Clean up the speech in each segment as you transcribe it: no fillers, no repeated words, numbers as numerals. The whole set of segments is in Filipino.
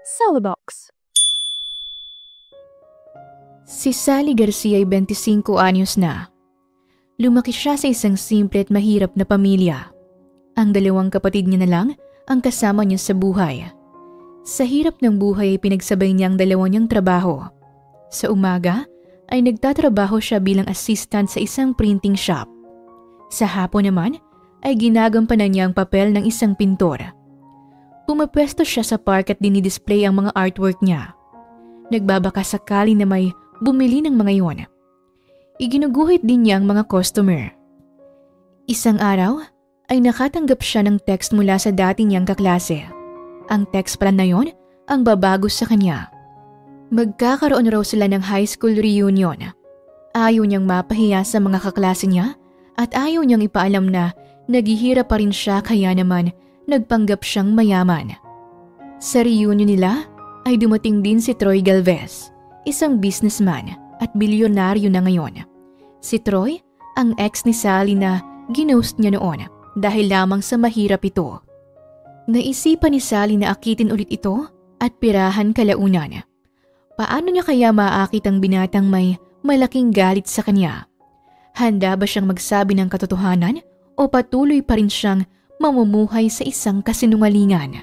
Cellbox. Si Sally Garcia ay 25 anyos na. Lumaki siya sa isang simple at mahirap na pamilya. Ang dalawang kapatid niya na lang ang kasama niya sa buhay. Sa hirap ng buhay ay pinagsabay niya ang dalawa niyang trabaho. Sa umaga ay nagtatrabaho siya bilang assistant sa isang printing shop. Sa hapon naman ay ginagampanan niya ang papel ng isang pintor. Pumapwesto siya sa park at dinidisplay ang mga artwork niya. Nagbabaka sakali na may bumili ng mga iyon. Iginuguhit din niya ang mga customer. Isang araw ay nakatanggap siya ng text mula sa dati niyang kaklase. Ang text pala na yon ang babago sa kanya. Magkakaroon raw sila ng high school reunion. Ayaw niyang mapahiya sa mga kaklase niya at ayaw niyang ipaalam na naghihirap pa rin siya kaya naman nagpanggap siyang mayaman. Sa reunion nila ay dumating din si Troy Galvez, isang businessman at bilyonaryo na ngayon. Si Troy, ang ex ni Sally na ginost niya noon dahil lamang sa mahirap ito. Naisipan ni Sally na akitin ulit ito at pirahan kalaunan. Paano niya kaya maakit ang binatang may malaking galit sa kanya? Handa ba siyang magsabi ng katotohanan o patuloy pa rin siyang mamumuhay sa isang kasinungalingan?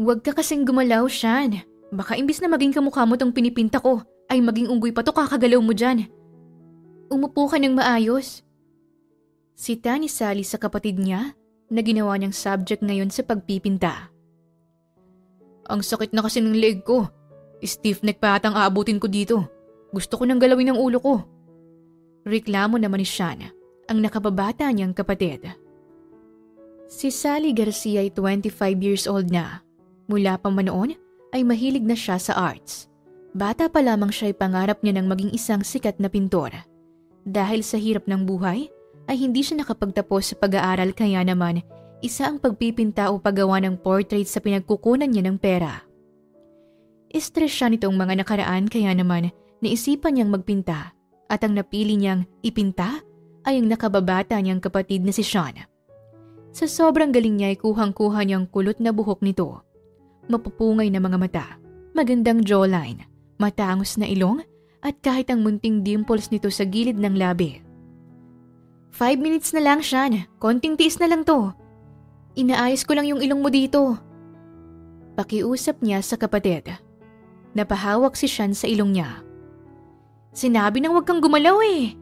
Huwag ka kasing gumalaw, Sean. Baka imbis na maging kamukha mo tong pinipinta ko, ay maging unggoy pa to kakagalaw mo dyan. Umupo ka ng maayos. Sita ni Sally sa kapatid niya na ginawa niyang subject ngayon sa pagpipinta. Ang sakit na kasi ng leeg ko. Stiff neck pa atang aabutin ko dito. Gusto ko nang galawin ang ulo ko. Reklamo naman ni Sean, ang nakababata niyang kapatid. Si Sally Garcia ay 25 years old na. Mula pa man noon ay mahilig na siya sa arts. Bata pa lamang siya ay pangarap niya ng maging isang sikat na pintor. Dahil sa hirap ng buhay ay hindi siya nakapagtapos sa pag-aaral kaya naman isa ang pagpipinta o paggawa ng portrait sa pinagkukunan niya ng pera. Stress siya nitong mga nakaraan kaya naman naisipan niyang magpinta at ang napili niyang ipinta ay ang nakababata niyang kapatid na si Sean. Sa sobrang galing niya ay kuhang-kuha niyang kulot na buhok nito. Mapupungay na mga mata, magandang jawline, matangos na ilong at kahit ang munting dimples nito sa gilid ng labi. 5 minutes na lang, Sean. Konting tiis na lang to. Inaayos ko lang yung ilong mo dito. Pakiusap niya sa kapatid. Napahawak si Sean sa ilong niya. Sinabi nang huwag kang gumalaw eh.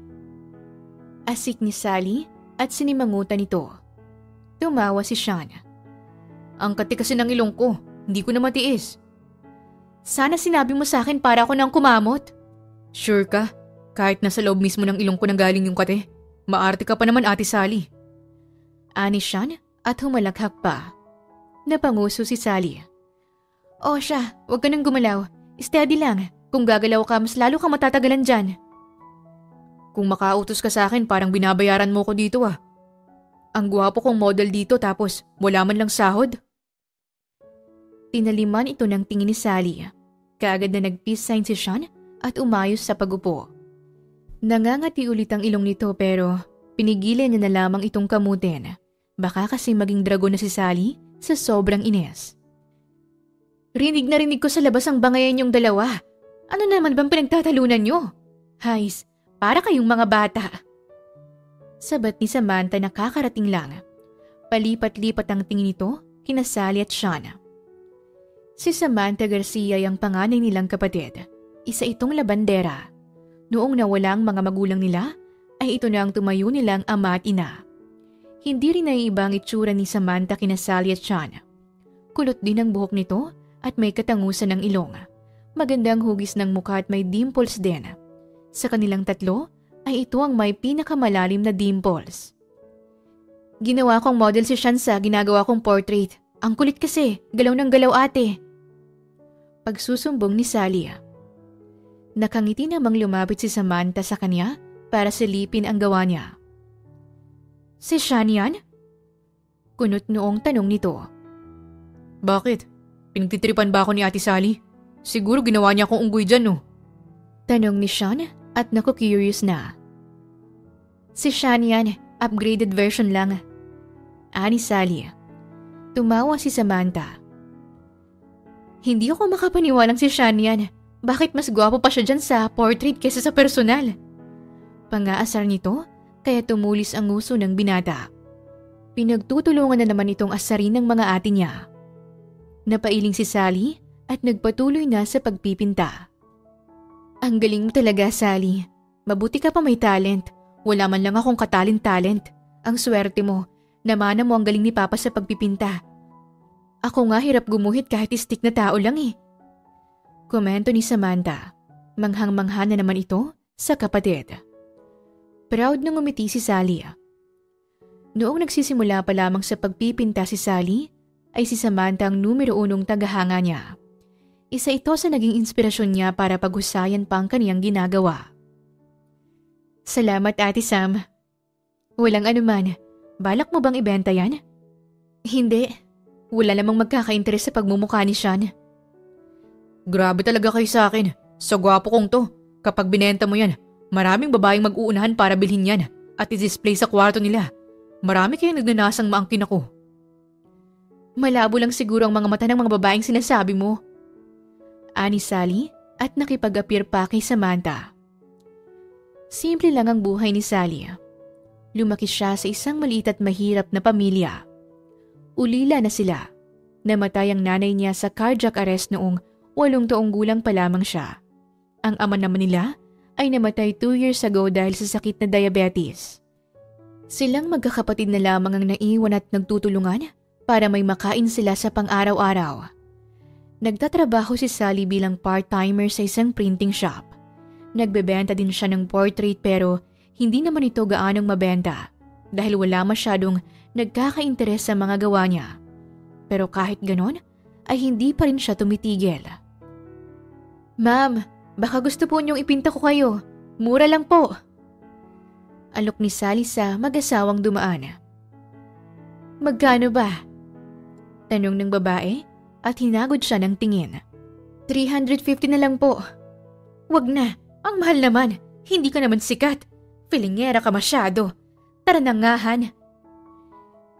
Asik ni Sally at sinimangutan nito. Tumawa si Sean. Ang kati kasi ng ilong ko, hindi ko na matiis. Sana sinabi mo sa akin para ako nang kumamot. Sure ka? Kahit nasa loob mismo ng ilong ko nanggaling yung kate. Maarte ka pa naman, Ate Sally. Ani Sean at humalakhak pa. Napanguso si Sally. O siya, huwag ka nang gumalaw. Steady lang. Kung gagalaw ka, mas lalo ka matatagalan dyan. Kung makautos ka sa akin, parang binabayaran mo ko dito ah. Ang gwapo kong model dito tapos wala man lang sahod. Tinaliman ito ng tingin ni Sally. Kaagad na nag-peace sign si Sean at umayos sa pagupo. Nangangati ulit ang ilong nito pero pinigilan niya na lamang itong kamutin. Baka kasi maging dragon na si Sally sa sobrang ines. Rinig na rinig ko sa labas ang bangayan yung dalawa. Ano naman bang pinagtatalunan nyo? Hays, para kayong mga bata. Sabat ni Samantha na kakarating lang. Palipat-lipat ang tingin nito kina Sally at Sean. Si Samantha Garcia ay ang panganay nilang kapatid. Isa itong labandera. Noong nawala ang mga magulang nila, ay ito na ang tumayo nilang ama at ina. Hindi rin naiiba ang itsura ni Samantha kina Sally at Sean. Kulot din ang buhok nito at may katangusan ng ilong. Magandang hugis ng mukha at may dimples din. Sa kanilang tatlo, ay ito ang may pinakamalalim na dimples. Ginawa kong model si Sean sa ginagawa kong portrait. Ang kulit kasi, galaw ng galaw ate. Pagsusumbong ni Sally. Nakangiti namang lumapit si Samantha sa kanya para silipin ang gawa niya. Si Sean yan? Kunot noong tanong nito. Bakit? Pinagtitripan ba ako ni Ate Sally? Siguro ginawa niya akong unggoy dyan no? Tanong ni Sean at naku-curious na. Si Sean yan, upgraded version lang. Ani Sally. Tumawa si Samantha. Hindi ako makapaniwalang si Sean yan. Bakit mas gwapo pa siya dyan sa portrait kaysa sa personal? Pang-aasar nito, kaya tumulis ang nguso ng binata. Pinagtutulungan na naman itong asarin ng mga ate niya. Napailing si Sally at nagpatuloy na sa pagpipinta. Ang galing mo talaga, Sally. Mabuti ka pa may talent. Wala man lang akong katalent-talent. Ang swerte mo. Namana mo ang galing ni Papa sa pagpipinta. Ako nga hirap gumuhit kahit stick na tao lang eh. Komento ni Samantha. Manghang-mangha na naman ito sa kapatid. Proud na ngumiti si Sally. Noong nagsisimula pa lamang sa pagpipinta si Sally, ay si Samantha ang numero 1 tagahanga niya. Isa ito sa naging inspirasyon niya para paghusayan pa ang kaniyang ginagawa. Salamat, Ate Sam. Walang anuman. Balak mo bang ibenta yan? Hindi. Wala namang magkaka-interes sa pagmumukha ni Sean. Grabe talaga kayo sa akin. Sa gwapo kong to. Kapag binenta mo yan, maraming babaeng mag-uunahan para bilhin yan at i-display sa kwarto nila. Marami kayong nagnanasang maangkin ako. Malabo lang siguro ang mga mata ng mga babaeng sinasabi mo. Ani Sally at nakipag-appear pa kay Samantha. Simple lang ang buhay ni Sally. Lumaki siya sa isang maliit at mahirap na pamilya. Ulila na sila. Namatay ang nanay niya sa cardiac arrest noong 8 taong gulang pa lamang siya. Ang ama naman nila ay namatay 2 years ago dahil sa sakit na diabetes. Silang magkakapatid na lamang ang naiwan at nagtutulungan para may makain sila sa pang-araw-araw. Nagtatrabaho si Sally bilang part-timer sa isang printing shop. Nagbebenta din siya ng portrait pero hindi naman ito gaanong mabenta dahil wala masyadong nagkaka-interes sa mga gawa niya. Pero kahit ganon, ay hindi pa rin siya tumitigil. Ma'am, baka gusto po niyong ipinta ko kayo. Mura lang po. Alok ni Sally sa mag-asawang dumaan. Magkano ba? Tanong ng babae at hinagod siya ng tingin. 350 na lang po. Wag na, ang mahal naman. Hindi ka naman sikat. Filingera ka masyado. Tara na nga, Han.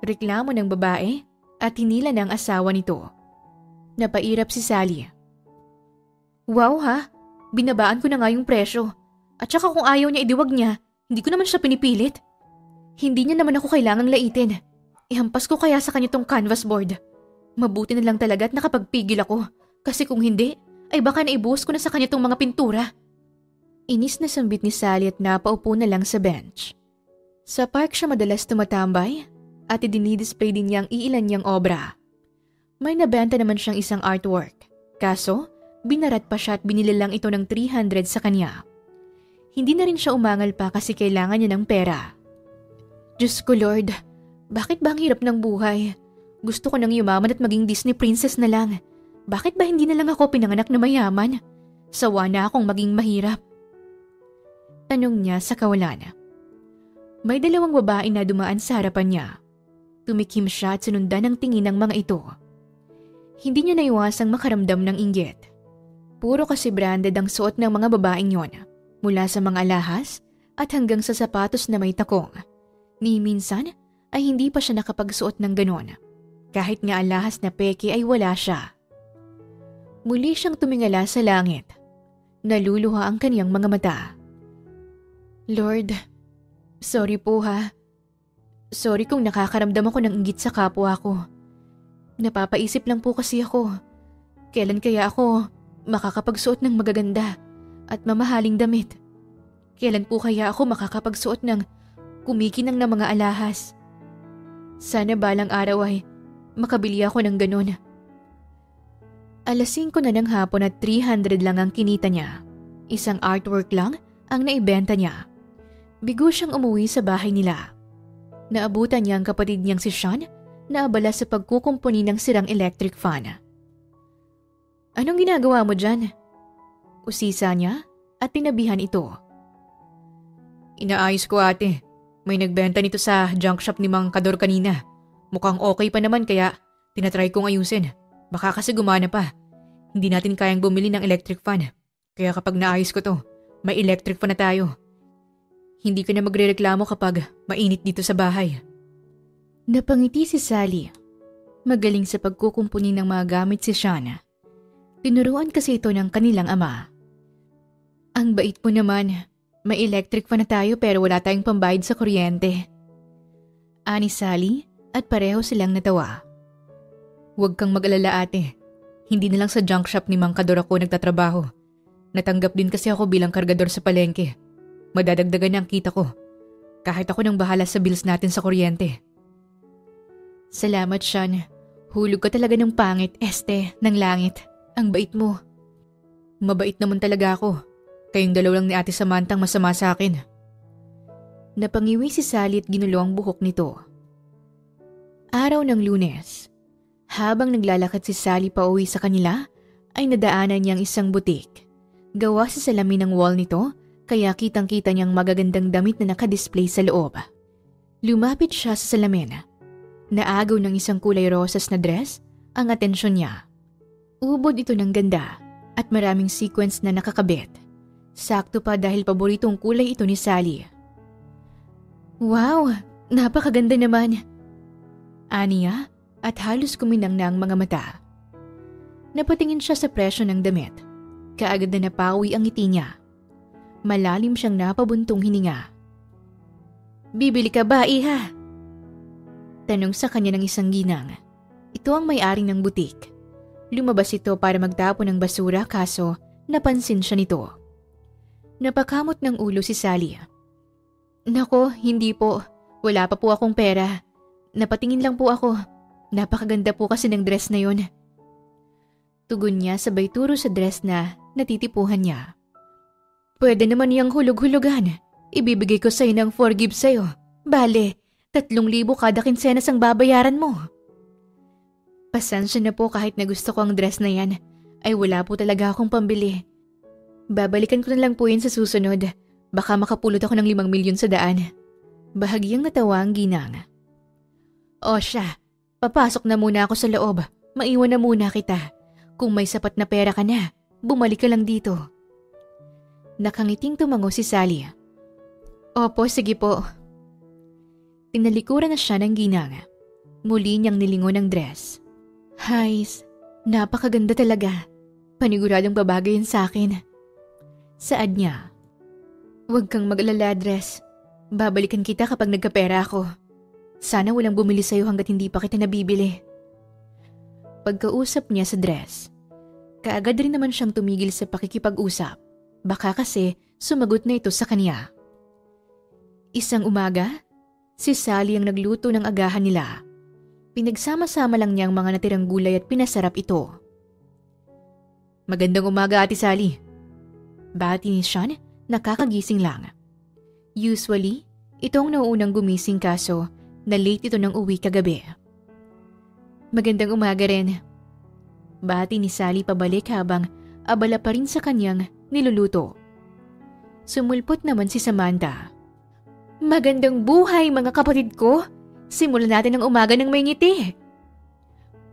Reklamo ng babae at hinila ng asawa nito. Napairap si Sally. Wow ha, binabaan ko na nga yung presyo. At saka kung ayaw niya idiwag niya, hindi ko naman siya pinipilit. Hindi niya naman ako kailangang laitin. Ihampas ko kaya sa kanya tong canvas board. Mabuti na lang talaga at nakapagpigil ako. Kasi kung hindi, ay baka naibuhos ko na sa kanya tong mga pintura. Inis na sambit ni Sally at napaupo na lang sa bench. Sa park siya madalas tumatambay at idinidisplay din niya ang iilan niyang obra. May nabenta naman siyang isang artwork. Kaso, binarat pa siya at binili lang ito ng 300 sa kanya. Hindi na rin siya umangal pa kasi kailangan niya ng pera. Diyos ko Lord, bakit ba ang hirap ng buhay? Gusto ko nang yumaman at maging Disney princess na lang. Bakit ba hindi na lang ako pinanganak na mayaman? Sawa na akong maging mahirap. Tanong niya sa kawalan. May 2 babae na dumaan sa harapan niya. Tumikim siya at sinundan ang tingin ng mga ito. Hindi niya naiwasang makaramdam ng inggit. Puro kasi branded ang suot ng mga babaeng yon, mula sa mga alahas at hanggang sa sapatos na may takong. Ni minsan ay hindi pa siya nakapagsuot ng ganon. Kahit nga alahas na peke ay wala siya. Muli siyang tumingala sa langit. Naluluha ang kaniyang mga mata. Lord, sorry po ha. Sorry kung nakakaramdam ako ng inggit sa kapwa ko. Napapaisip lang po kasi ako. Kailan kaya ako makakapagsuot ng magaganda at mamahaling damit? Kailan po kaya ako makakapagsuot ng kumikinang na mga alahas? Sana balang araw ay makabili ako ng ganon. 5:00 na ng hapon at 300 lang ang kinita niya. Isang artwork lang ang naibenta niya. Bigo siyang umuwi sa bahay nila. Naabutan niya ang kapatid niyang si Sean na abala sa pagkukumpuni ng sirang electric fan. Anong ginagawa mo dyan? Usisa niya at tinabihan ito. Inaayos ko ate. May nagbenta nito sa junk shop ni Mang Kador kanina. Mukhang okay pa naman kaya tinatry kong ayusin. Baka kasi gumana pa. Hindi natin kayang bumili ng electric fan. Kaya kapag naayos ko to, may electric fan na tayo. Hindi ka na magrereklamo kapag mainit dito sa bahay. Napangiti si Sally. Magaling sa pagkukumpuni ng mga gamit si Shana. Tinuruan kasi ito ng kanilang ama. Ang bait mo naman, may electric fan na tayo pero wala tayong pambayad sa kuryente. Ani Sally at pareho silang natawa. Huwag kang mag-alala ate. Hindi na lang sa junk shop ni Mang Kador ako nagtatrabaho. Natanggap din kasi ako bilang kargador sa palengke. Madadagdagan ang kita ko. Kahit ako nang bahala sa bills natin sa kuryente. Salamat, Sean. Hulog ka talaga ng pangit, este, ng langit. Ang bait mo. Mabait naman talaga ako. Kayong dalaw lang ni Ate Samantha ang masama sa akin. Napangiwi si Sally at ginulo ang buhok nito. Araw ng Lunes. Habang naglalakad si Sally pa uwi sa kanila, ay nadaanan niyang isang butik. Gawa sa salamin ng wall nito, kaya kitang-kita niyang magagandang damit na nakadisplay sa loob. Lumapit siya sa salamin. Naagaw ng isang kulay rosas na dress ang atensyon niya. Ubod ito ng ganda at maraming sequins na nakakabit. Sakto pa dahil paboritong kulay ito ni Sally. Wow! Napakaganda naman! Aniya at halos kuminang na ang mga mata. Napatingin siya sa presyo ng damit. Kaagad na napawi ang ngiti niya. Malalim siyang napabuntong hininga. Bibili ka ba, iha? Tanong sa kanya ng isang ginang. Ito ang may-ari ng butik. Lumabas ito para magtapon ng basura kaso napansin siya nito. Napakamot ng ulo si Sally. Nako, hindi po. Wala pa po akong pera. Napatingin lang po ako. Napakaganda po kasi ng dress na yon. Tugon niya sabay turo sa dress na natitipuhan niya. Pwede naman niyang hulog-hulugan. Ibibigay ko sa'yo ng forgive sa'yo. Bale, 3,000 kada kinsenas ang babayaran mo. Pasensya na po kahit na gusto ko ang dress na yan. Ay wala po talaga akong pambili. Babalikan ko na lang po yun sa susunod. Baka makapulot ako ng 5 milyon sa daan. Bahagyang natawa ang ginang. O siya, papasok na muna ako sa loob. Maiwan na muna kita. Kung may sapat na pera ka na, bumalik ka lang dito. Nakangiting tumango si Sally. Opo, sige po. Tinalikuran na siya ng ginang. Muli niyang nilingon ang dress. Hays, napakaganda talaga. Paniguradong babagay yun sa akin. Saad niya. Huwag kang mag-alala, dress. Babalikan kita kapag nagkapera ako. Sana walang bumili sa'yo hanggat hindi pa kita nabibili. Pagkausap niya sa dress, kaagad rin naman siyang tumigil sa pakikipag-usap. Baka kasi sumagot na ito sa kanya. Isang umaga, si Sally ang nagluto ng agahan nila. Pinagsama-sama lang niyang mga natirang gulay at pinasarap ito. Magandang umaga, Ate Sally. Bati ni Sean, nakakagising lang. Usually, ito ang nauunang gumising kaso na late ito nang uwi kagabi. Magandang umaga rin. Bati ni Sally pabalik habang abala pa rin sa kanyang niluluto. Sumulpot naman si Samantha. Magandang buhay mga kapatid ko! Simulan natin ang umaga ng may ngiti.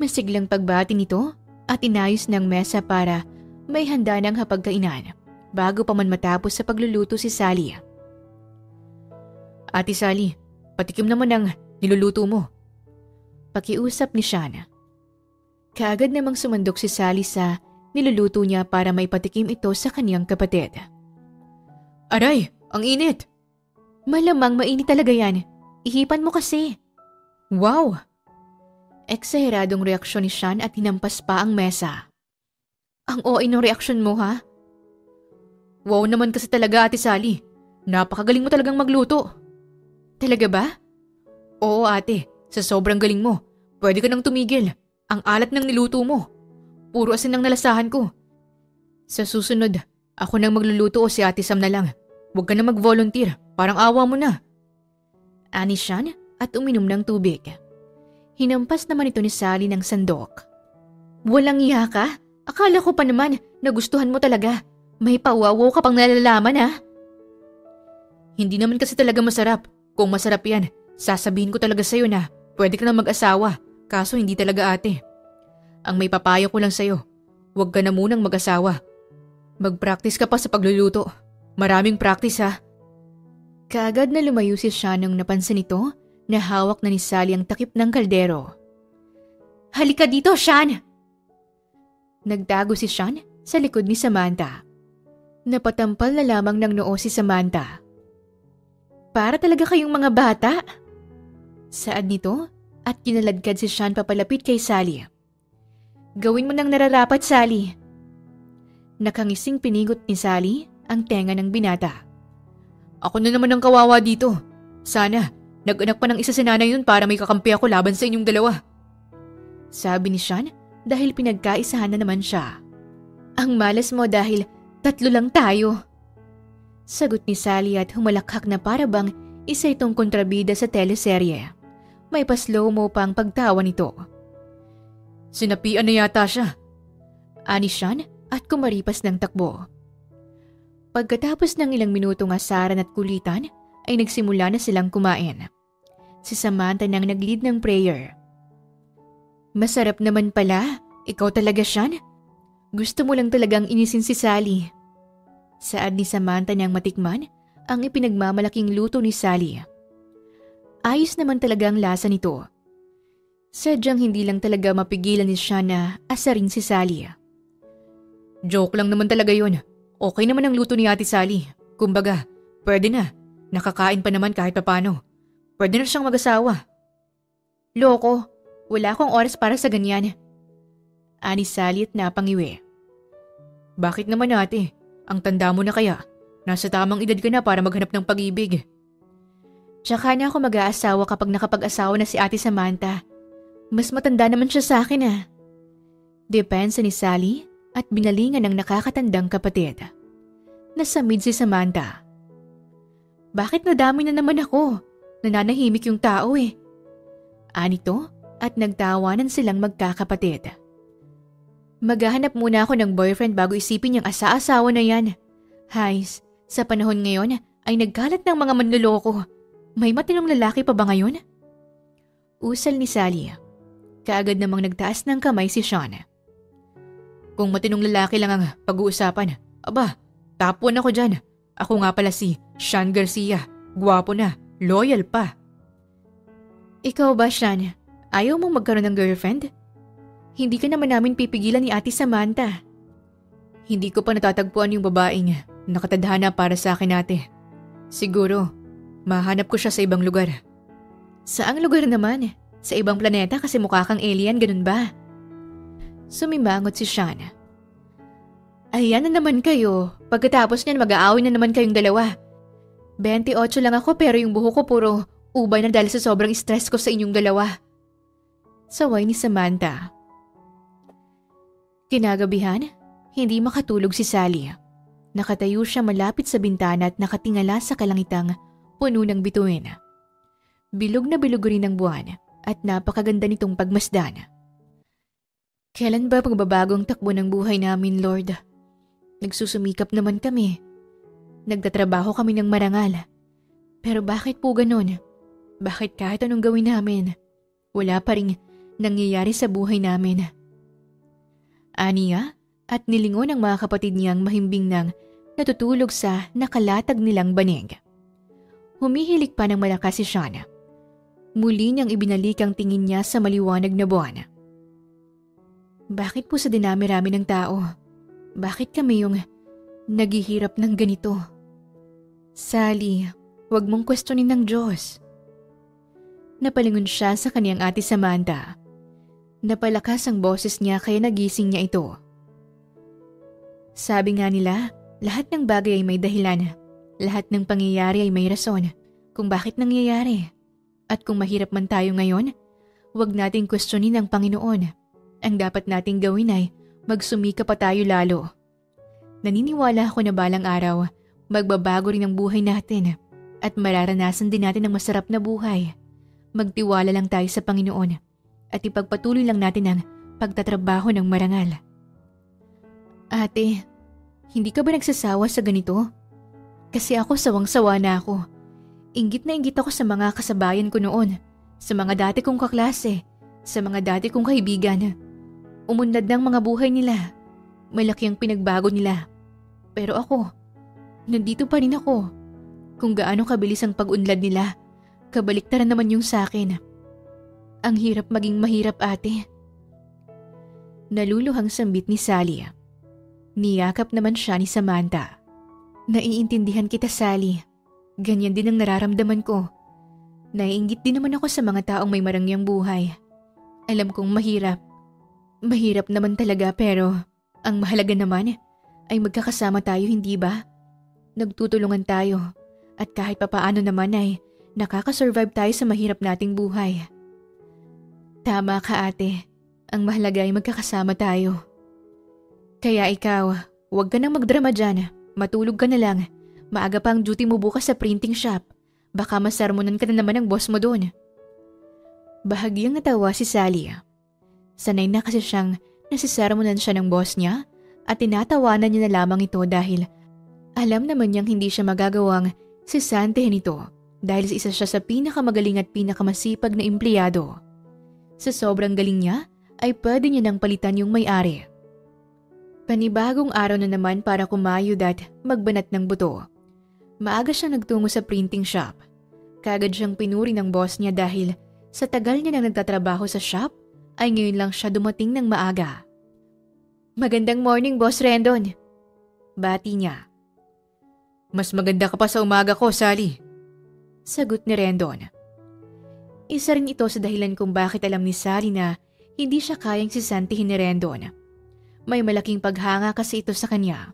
Masiglang pagbati nito at inayos ng mesa para may handa ng hapagkainan bago pa man matapos sa pagluluto si Sally. Ate Sally, patikim naman ang niluluto mo. Pakiusap ni Sean. Kaagad namang sumandok si Sally sa niluluto niya para may patikim ito sa kanyang kapatid. Aray, ang init! Malamang mainit talaga yan. Ihipan mo kasi. Wow! Eksaheradong reaksyon ni Sean at hinampas pa ang mesa. Ang OA ng reaksyon mo, ha? Wow naman kasi talaga, Ate Sally. Napakagaling mo talagang magluto. Talaga ba? Oo, ate. Sa sobrang galing mo, pwede ka nang tumigil. Ang alat ng niluto mo. Puro asin ang nalasahan ko. Sa susunod, ako nang magluluto o si Ate Sam na lang. Huwag ka na mag-volunteer. Parang awa mo na. Ani Sean at uminom ng tubig. Hinampas naman ito ni Sally ng sandok. Walang iya ka? Akala ko pa naman nagustuhan mo talaga. May pauwaw ka pang nalalaman, ha? Hindi naman kasi talaga masarap. Kung masarap yan, sasabihin ko talaga sa'yo na pwede ka na mag-asawa. Kaso hindi talaga, ate. Ang may papayo ko lang sa'yo, huwag ka na munang mag-asawa. Mag-practice ka pa sa pagluluto. Maraming practice ha. Kaagad na lumayo si Sean nang napansin ito na hawak na ni Sally ang takip ng kaldero. Halika dito, Sean! Nagtago si Sean sa likod ni Samantha. Napatampal na lamang ng noo si Samantha. Para talaga kayong mga bata? Saad nito at kinaladkad si Sean papalapit kay Sally. Gawin mo nang nararapat, Sally. Nakangising pinigot ni Sally ang tenga ng binata. Ako na naman ang kawawa dito. Sana, nag-anak pa ng isa si nanay yun para may kakampi ako laban sa inyong dalawa. Sabi ni Sean dahil pinagkaisahan na naman siya. Ang malas mo dahil 3 lang tayo. Sagot ni Sally at humalakhak na para bang isa itong kontrabida sa teleserye. May pa-slow mo pang pagtawa nito. Sinapian na yata siya. Ani Sean at kumaripas ng takbo. Pagkatapos ng ilang minutong asaran at kulitan ay nagsimula na silang kumain. Si Samantha nang nag-lead ng prayer. Masarap naman pala. Ikaw talaga, Sean? Gusto mo lang talagang inisin si Sally. Saad ni Samantha nang matikman ang ipinagmamalaking luto ni Sally. Ayos naman talaga ang lasa nito. Sadyang hindi lang talaga mapigilan ni Sean na asarin si Sally. Joke lang naman talaga yun. Okay naman ang luto ni Ate Sally. Kumbaga, pwede na. Nakakain pa naman kahit papano. Pwede na siyang mag-asawa. Loko, wala akong oras para sa ganyan. Ani Sally at napangiwi. Bakit naman ate? Ang tanda mo na kaya. Nasa tamang edad ka na para maghanap ng pag-ibig. Tsaka na ako mag-aasawa kapag nakapag-asawa na si Ate Samantha. Mas matanda naman siya sa akin ah. Depensa ni Sally at binalingan ng nakakatandang kapatid. Nasamid si Samantha. Bakit nadami na naman ako? Nananahimik yung tao eh. Anito at nagtawanan silang magkakapatid. Maghahanap muna ako ng boyfriend bago isipin yung asa-asawa na yan. Hays, sa panahon ngayon ay nagkalat ng mga manloloko. May matinong lalaki pa ba ngayon? Usal ni Sally. Kaagad namang nagtaas ng kamay si Sean. Kung matinong lalaki lang ang pag-uusapan, aba, top 1 ako dyan. Ako nga pala si Sean Garcia. Gwapo na, loyal pa. Ikaw ba, Sean? Ayaw mong magkaroon ng girlfriend? Hindi ka naman namin pipigilan ni Ate Samantha. Hindi ko pa natatagpuan yung babaeng nakatadhana para sa akin ate. Siguro, mahanap ko siya sa ibang lugar. Saang lugar naman? Sa ibang planeta kasi mukha kang alien, ganun ba? Sumimangot si Sean. Ayan na naman kayo. Pagkatapos niyan mag-aaway na naman kayong dalawa. 28 lang ako pero yung buho ko puro ubay na dahil sa sobrang stress ko sa inyong dalawa. Saway ni Samantha. Kinagabihan, hindi makatulog si Sally. Nakatayo siya malapit sa bintana at nakatingala sa kalangitang puno ng bituin. Bilog na bilog rin ang buwan at napakaganda nitong pagmasdan. Kailan ba magbabagong takbo ng buhay namin, Lord? Nagsusumikap naman kami. Nagtatrabaho kami ng marangal. Pero bakit po ganun? Bakit kahit anong gawin namin, wala pa rin nangyayari sa buhay namin? Aniya at nilingon ng mga kapatid niyang mahimbing nang natutulog sa nakalatag nilang banig. Humihilik pa ng malakas si Sean. Muli niyang ibinalik ang tingin niya sa maliwanag na buwan. Bakit po sa dinami-rami ng tao? Bakit kami yung naghihirap ng ganito? Sally, huwag mong questionin ng Diyos. Napalingon siya sa kaniyang Ate Samantha. Napalakas ang boses niya kaya nagising niya ito. Sabi nga nila, lahat ng bagay ay may dahilan. Lahat ng pangyayari ay may rason kung bakit nangyayari. At kung mahirap man tayo ngayon, huwag nating questionin ang Panginoon. Ang dapat nating gawin ay magsumika pa tayo lalo. Naniniwala ako na balang araw, magbabago rin ang buhay natin at mararanasan din natin ang masarap na buhay. Magtiwala lang tayo sa Panginoon at ipagpatuloy lang natin ang pagtatrabaho ng marangal. Ate, hindi ka ba nagsasawa sa ganito? Kasi ako sawang-sawa na ako. Inggit na inggit ako sa mga kasabayan ko noon, sa mga dati kong kaklase, sa mga dati kong kaibigan. Umunlad ng mga buhay nila. Malaki ang pinagbago nila. Pero ako, Nandito pa rin ako. Kung gaano kabilis ang pag-unlad nila, kabaliktaran naman yung sakin. Ang hirap maging mahirap, ate. Naluluhang sambit ni Sally. Niyakap naman siya ni Samantha. Naiintindihan kita, Sally. Ganyan din ang nararamdaman ko. Naiinggit din naman ako sa mga taong may marangyang buhay. Alam kong mahirap. Mahirap naman talaga pero ang mahalaga naman ay magkakasama tayo, hindi ba? Nagtutulungan tayo at kahit papaano naman ay nakakasurvive tayo sa mahirap nating buhay. Tama ka, ate. Ang mahalaga ay magkakasama tayo. Kaya ikaw, huwag ka nang magdrama dyan. Matulog ka na lang. Maaga pa ang duty mo bukas sa printing shop. Baka masarmonan ka na naman ng boss mo doon. Bahagyang natawa si Sally. Sanay na kasi siyang nasisarmonan siya ng boss niya at tinatawanan niya na lamang ito dahil alam naman niyang hindi siya magagawang sisantehin ito dahil isa siya sa pinakamagaling at pinakamasipag na empleyado. Sa sobrang galing niya ay pwede niya nang palitan yung may-ari. Panibagong araw na naman para kumayod at magbanat ng buto. Maaga siyang nagtungo sa printing shop. Kagad siyang pinuri ng boss niya dahil sa tagal niya nang nagtatrabaho sa shop ay ngayon lang siya dumating ng maaga. Magandang morning, Boss Rendon. Bati niya. Mas maganda ka pa sa umaga ko, Sally. Sagot ni Rendon. Isa rin ito sa dahilan kung bakit alam ni Sally na hindi siya kayang sisantihin ni Rendon. May malaking paghanga kasi ito sa kanya.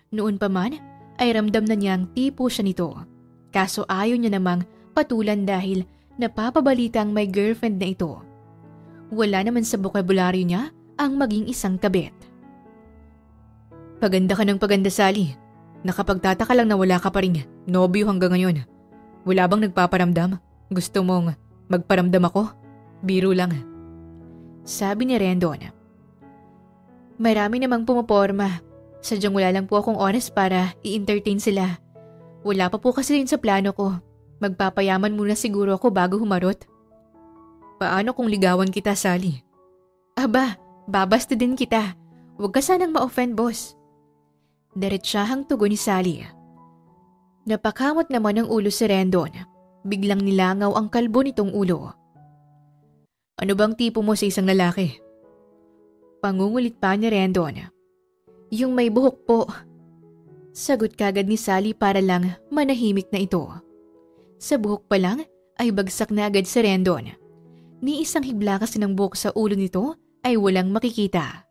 Noon pa man ay ramdam na niyang tipo siya nito. Kaso ayaw niya namang patulan dahil napapabalitang may girlfriend na ito. Wala naman sa bokabularyo niya ang maging isang kabit. Paganda ka ng paganda, Sally. Nakapagtataka lang na wala ka pa rin nobyo hanggang ngayon. Wala bang nagpaparamdam? Gusto mong magparamdam ako? Biro lang. Sabi ni Rendon. Marami namang pumaporma. Sadyang wala lang po akong oras para i-entertain sila. Wala pa po kasi rin sa plano ko. Magpapayaman muna siguro ako bago humarot. Paano kung ligawan kita, Sally? Aba, babasta din kita. Huwag ka sanang ma-offend, boss. Diretsahang tugon ni Sally. Napakamot naman ang ulo si Rendon. Biglang nilangaw ang kalbo nitong ulo. Ano bang tipo mo sa isang lalaki? Pangungulit pa ni Rendon. Yung may buhok po. Sagot kagad ni Sally para lang manahimik na ito. Sa buhok pa lang ay bagsak na agad si Rendon. Ni isang hibla kasi ng buhok sa ulo nito ay walang makikita.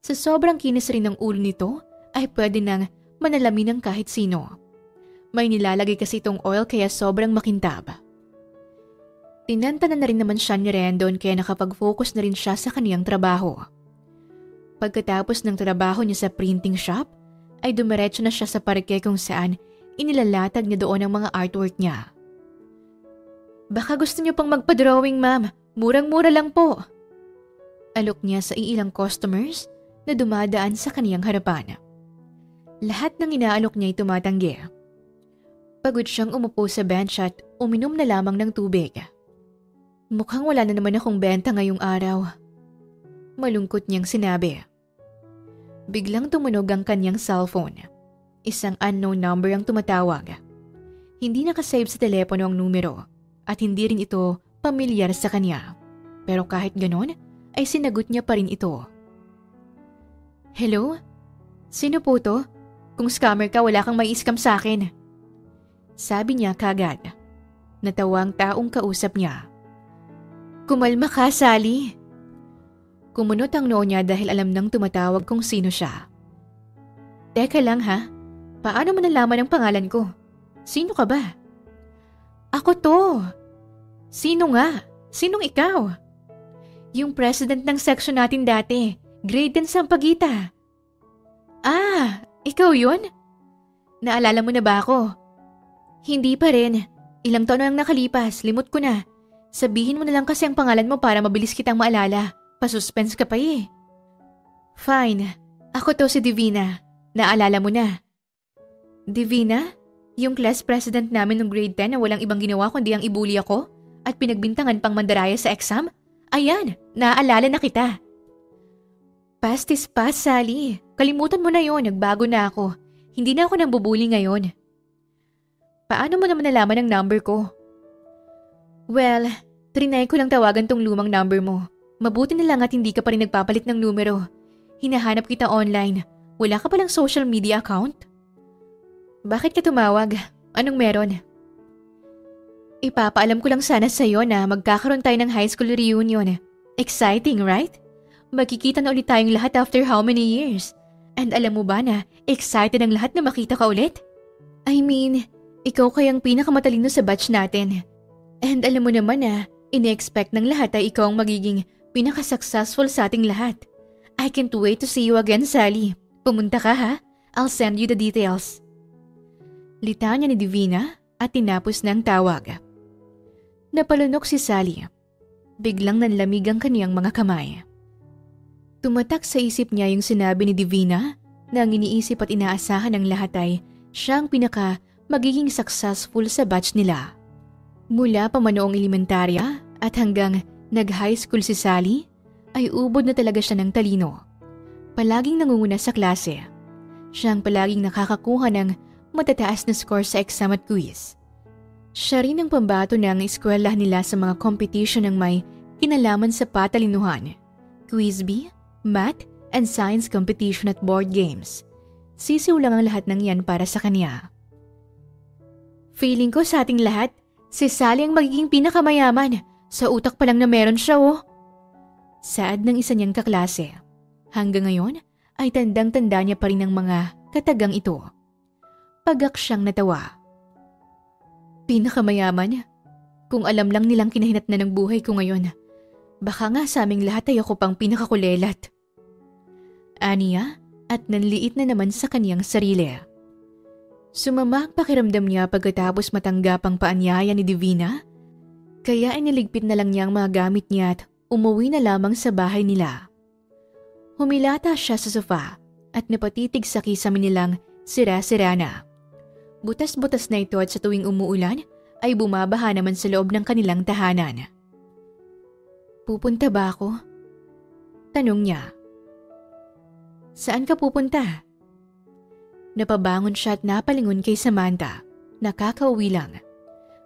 Sa sobrang kinis rin ng ulo nito ay pwede nang manalamin ng kahit sino. May nilalagay kasi itong oil kaya sobrang makintab. Tinantanan na rin naman siya ni Rendon kaya nakapag-focus na rin siya sa kaniyang trabaho. Pagkatapos ng trabaho niya sa printing shop, ay dumiretso na siya sa parke kung saan inilalatag niya doon ang mga artwork niya. Baka gusto niyo pang magpa-drawing, ma'am. Murang-mura lang po. Alok niya sa ilang customers na dumadaan sa kaniyang harapan. Lahat ng inaalok niya ay tumatanggi. Pagod siyang umupo sa bench at uminom na lamang ng tubig. Mukhang wala na naman akong benta ngayong araw. Malungkot niyang sinabi. Biglang tumunog ang kanyang cellphone. Isang unknown number ang tumatawag. Hindi nakasave sa telepono ang numero at hindi rin ito pamilyar sa kanya. Pero kahit ganon, ay sinagot niya pa rin ito. Hello? Sino po to? Kung scammer ka, wala kang mai-scam sa akin. Sabi niya kagad. Natawa ang taong kausap niya. Kumalma ka, Sally. Kumunot ang noo niya dahil alam nang tumatawag kung sino siya. Teka lang ha, paano mo nalaman ang pangalan ko? Sino ka ba? Ako to. Sino nga? Sinong ikaw? Yung president ng section natin dati, grade 10 Sampaguita. Ah, ikaw yun? Naalala mo na ba ako? Hindi pa rin. Ilang taon na lang nakalipas, limot ko na. Sabihin mo na lang kasi ang pangalan mo para mabilis kitang maalala. Pasuspense ka pa eh. Fine. Ako to si Divina. Naalala mo na. Divina? Yung class president namin ng grade 10 na walang ibang ginawa kundi ang ibuli ako at pinagbintangan pang mandaraya sa exam? Ayan, naaalala na kita. Past is past, Sally. Kalimutan mo na yon, nagbago na ako. Hindi na ako nambubuli ngayon. Paano mo naman nalaman ang number ko? Well, trinay ko lang tawagan tong lumang number mo. Mabuti na lang at hindi ka pa rin nagpapalit ng numero. Hinahanap kita online. Wala ka palang social media account? Bakit ka tumawag? Anong meron? Ipapaalam ko lang sana sa'yo na magkakaroon tayo ng high school reunion. Exciting, right? Magkikita na ulit tayong lahat after how many years? And alam mo ba na excited ang lahat na makita ka ulit? I mean, ikaw kayang pinakamatalino sa batch natin. And alam mo naman na ini-expect ng lahat ay ikaw ang magiging pinaka-successful sa ating lahat. I can't wait to see you again, Sally. Pumunta ka ha? I'll send you the details. Litanya ni Divina at tinapos ng tawag. Napalunok si Sally. Biglang nanlamig ang kaniyang mga kamay. Tumatak sa isip niya yung sinabi ni Divina na ang iniisip at inaasahan ng lahat ay siyang pinaka magiging successful sa batch nila. Mula pa manoong elementarya at hanggang nag-high school si Sally ay ubod na talaga siya ng talino. Palaging nangunguna sa klase. Siyang palaging nakakakuha ng matataas na score sa exam at quiz. Siya rin ang pambato ng eskwela nila sa mga competition ng may kinalaman sa patalinuhan, quiz bee, math, and science competition at board games. Sisiw lang ang lahat ng yan para sa kanya. Feeling ko sa ating lahat, si Sally ang magiging pinakamayaman. Sa utak pa lang na meron siya oh. Saad ng isa niyang kaklase. Hanggang ngayon ay tandang-tanda niya pa rin ang mga katagang ito. Pagak siyang natawa. Pinakamayaman? Kung alam lang nilang kinahinatnan ng buhay ko ngayon, baka nga sa aming lahat ay ako pang pinakakulelat. Aniya at nanliit na naman sa kaniyang sarili. Sumama ang pakiramdam niya pagkatapos matanggap ang paanyaya ni Divina, kaya iniligpit na lang niya ang mga gamit niya at umuwi na lamang sa bahay nila. Humilata siya sa sofa at napatitig sa kisame nilang sira-sira na. Butas-butas na ito at sa tuwing umuulan ay bumabaha naman sa loob ng kanilang tahanan. Pupunta ba ako? Tanong niya. Saan ka pupunta? Napabangon siya at napalingon kay Samantha. Nakakauwi lang.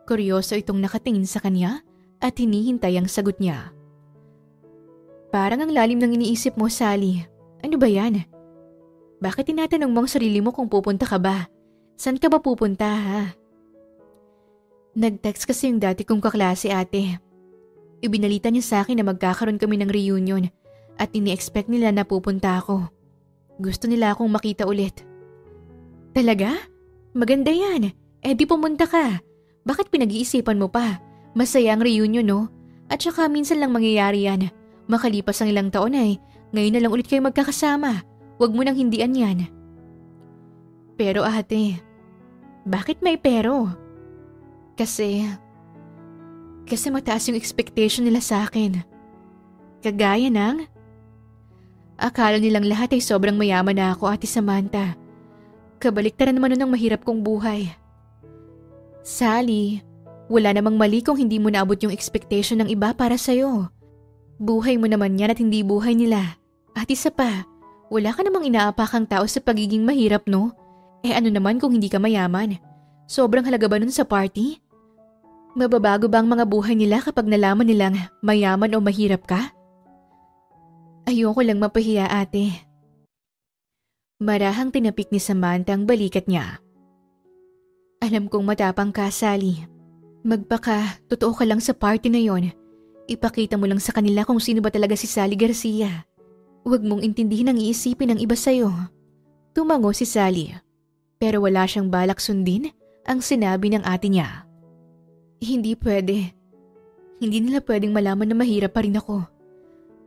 Kuryoso itong nakatingin sa kanya at hinihintay ang sagot niya. Parang ang lalim ng iniisip mo, Sally. Ano ba yan? Bakit tinatanong mo ang sarili mo kung pupunta ka ba? Saan ka ba pupunta ha? Nag-text kasi yung dati kong kaklase ate. Ibinalita niya sa akin na magkakaroon kami ng reunion at ini-expect nila na pupunta ako. Gusto nila akong makita ulit. Talaga? Maganda yan. Eh di pumunta ka. Bakit pinag-iisipan mo pa? Masaya ang reunion no? At saka minsan lang mangyayari yan. Makalipas ang ilang taon ay ngayon na lang ulit kayo magkakasama. Huwag mo nang hindian yan. Pero ate, bakit may pero? Kasi mataas yung expectation nila sa akin. Kagaya ng, akala nilang lahat ay sobrang mayaman na ako, Ate Samantha. Kabaliktaran naman nun ang mahirap kong buhay. Sally, wala namang mali kung hindi mo naabot yung expectation ng iba para sa'yo. Buhay mo naman yan at hindi buhay nila. At isa pa, wala ka namang inaapakang tao sa pagiging mahirap, no? Eh ano naman kung hindi ka mayaman? Sobrang halaga ba nun sa party? Mababago ba ang mga buhay nila kapag nalaman nilang mayaman o mahirap ka? Ayoko lang mapahiya, ate. Marahang tinapik ni Samantha ang balikat niya. Alam kong matapang ka, Sally. Totoo ka lang sa party na yon. Ipakita mo lang sa kanila kung sino ba talaga si Sally Garcia. Huwag mong intindihin ang iisipin ng iba sa'yo. Tumango si Sally. Pero wala siyang balak sundin ang sinabi ng ate niya. Hindi pwede. Hindi nila pwedeng malaman na mahirap pa rin ako.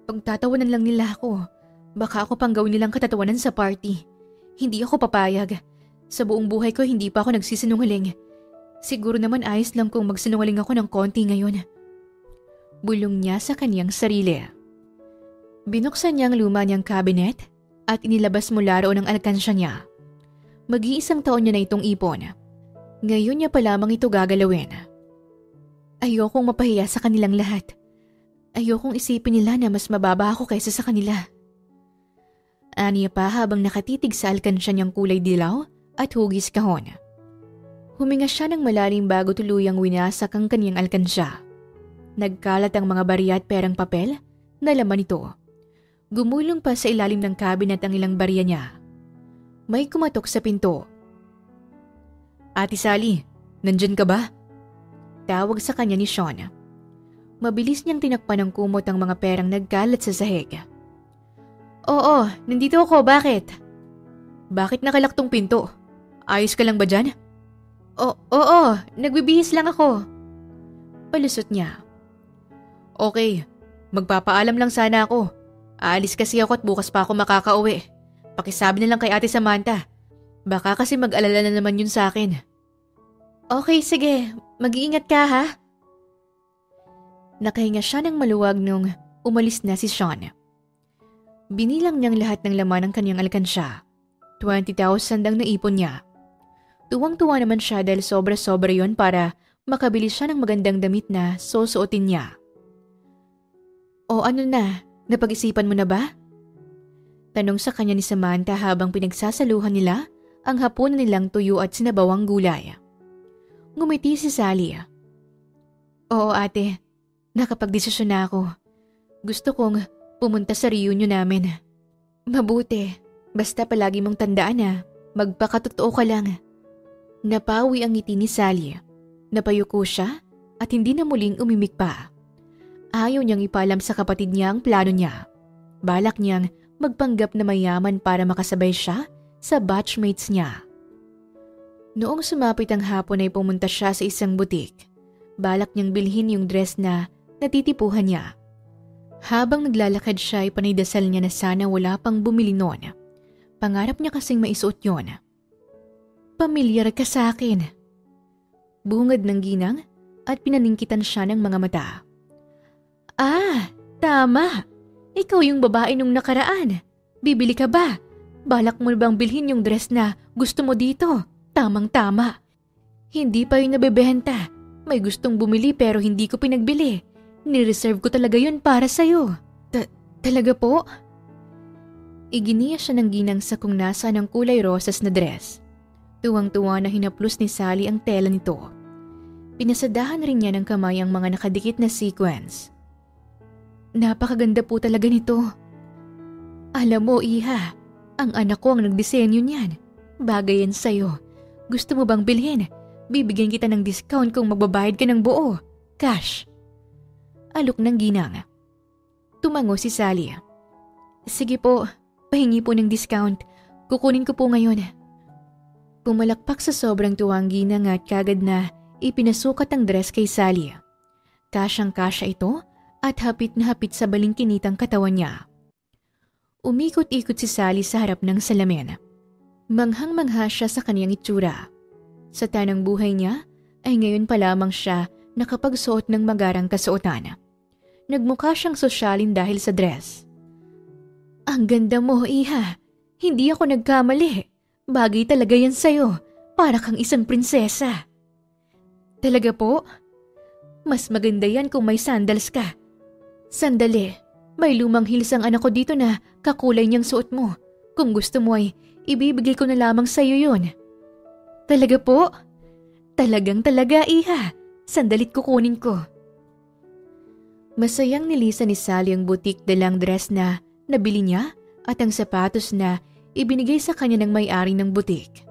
Pagtatawanan lang nila ako. Baka ako pang gawin nilang katatawanan sa party. Hindi ako papayag. Sa buong buhay ko hindi pa ako nagsisinungaling. Siguro naman ayos lang kung magsinungaling ako ng konti ngayon. Bulong niya sa kanyang sarili. Binuksan niya ang luma niyang cabinet at inilabas mula roon ang alkansya niya. Mag-iisang taon niya na itong ipon. Ngayon niya pa lamang ito gagalawin. Ayokong mapahiya sa kanilang lahat. Ayokong isipin nila na mas mababa ako kaysa sa kanila. Aniya pa habang nakatitig sa alkansya niyang kulay dilaw at hugis kahon. Huminga siya ng malalim bago tuluyang winasak ang kaniyang alkansya. Nagkalat ang mga barya at perang papel na laman nito. Gumulong pa sa ilalim ng cabinet ang ilang barya niya. May kumatok sa pinto. Ate Sally, nandyan ka ba? Tawag sa kanya ni Sean. Mabilis niyang tinakpan ng kumot ang mga perang nagkalat sa sahig. Oo, nandito ako. Bakit? Bakit nakalak tong pinto? Ayos ka lang ba dyan? Oo, nagbibihis lang ako. Palusot niya. Okay, magpapaalam lang sana ako. Aalis kasi ako at bukas pa ako makakauwi. Pakisabi na lang kay Ate Samantha. Baka kasi mag-alala na naman yun sa akin. Okay, sige. Mag-iingat ka ha? Nakahinga siya ng maluwag nung umalis na si Sean. Binilang niyang lahat ng laman ng kanyang alkansya. 20,000 ang naipon niya. Tuwang-tuwa naman siya dahil sobra-sobra yon para makabili siya ng magandang damit na susuotin niya. O ano na, napag-isipan mo na ba? Tanong sa kanya ni Samantha habang pinagsasaluhan nila ang hapunan nilang tuyo at sinabawang gulay. Ngumiti si Sally. Oo ate, nakapagdesisyon na ako. Gusto kong pumunta sa reunion namin. Mabuti, basta palagi mong tandaan na magpakatotoo ka lang. Napawi ang ngiti ni Sally. Napayuko siya at hindi na muling umimik pa. Ayaw niyang ipaalam sa kapatid niya ang plano niya. Balak niyang magpanggap na mayaman para makasabay siya sa batchmates niya. Noong sumapit ang hapon ay pumunta siya sa isang butik. Balak niyang bilhin yung dress na natitipuhan niya. Habang naglalakad siya ay panidasal niya na sana wala pang bumili noon. Pangarap niya kasing maisuot yon. Pamilyar ka sa akin. Bungad ng ginang at pinaningkitan siya ng mga mata. Ah, tama. Ikaw yung babae nung nakaraan. Bibili ka ba? Balak mo bang bilhin yung dress na gusto mo dito? Tamang-tama. Hindi pa yung nabebenta. May gustong bumili pero hindi ko pinagbili. Nireserve ko talaga yun para sa'yo. Talaga po? Iginiya siya ng ginang sa kung nasa ng kulay rosas na dress. Tuwang-tuwa na hinaplos ni Sally ang tela nito. Pinasadahan rin niya ng kamay ang mga nakadikit na sequins. Napakaganda po talaga nito. Alam mo, Iha, ang anak ko ang nagdisenyo niyan. Bagay yan sa'yo. Gusto mo bang bilhin? Bibigyan kita ng discount kung magbabayad ka ng buo. Cash. Alok ng ginang. Tumango si Sally. Sige po, pahingi po ng discount. Kukunin ko po ngayon. Pumalakpak sa sobrang tuwang ginang at kagad na ipinasukat ang dress kay Sally. Kasyang-kasya ito at hapit na hapit sa balingkinitang katawan niya. Umikot-ikot si Sally sa harap ng salamin. Manghang-mangha siya sa kaniyang itsura. Sa tanang buhay niya ay ngayon pa lamang siya nakapagsuot ng magarang kasuotan. Nagmukha siyang sosyalin dahil sa dress. Ang ganda mo, Iha. Hindi ako nagkamali. Bagay talaga yan sa'yo. Para kang isang prinsesa. Talaga po? Mas maganda yan kung may sandals ka. Sandali, may lumang heels ang anak ko dito na kakulay niyang suot mo. Kung gusto mo ay ibibigay ko na lamang sa'yo yun. Talaga po? Talagang talaga, Iha. Sandalit kukunin ko. Masayang nilisan ni Sally ang butik dalang dress na nabili niya at ang sapatos na ibinigay sa kanya ng may-ari ng butik.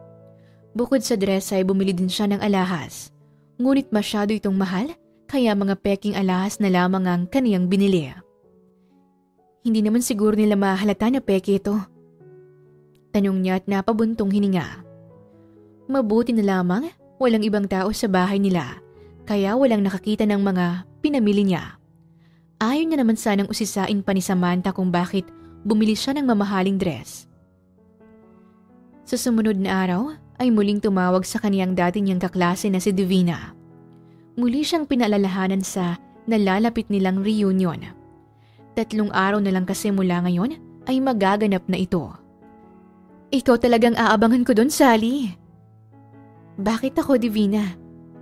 Bukod sa dress ay bumili din siya ng alahas. Ngunit masyado itong mahal kaya mga peking alahas na lamang ang kaniyang binili. Hindi naman siguro nila mahalata na peke ito. Tanong niya at napabuntong hininga. Mabuti na lamang walang ibang tao sa bahay nila kaya walang nakakita ng mga pinamili niya. Ayaw niya naman sanang usisain pa ni Samantha kung bakit bumili siya ng mamahaling dress. Sa sumunod na araw ay muling tumawag sa kaniyang dati niyang kaklase na si Divina. Muli siyang pinaalalahanan sa nalalapit nilang reunion. 3 araw na lang kasi mula ngayon ay magaganap na ito. Ikaw talagang aabangan ko doon, Sally. Bakit ako, Divina?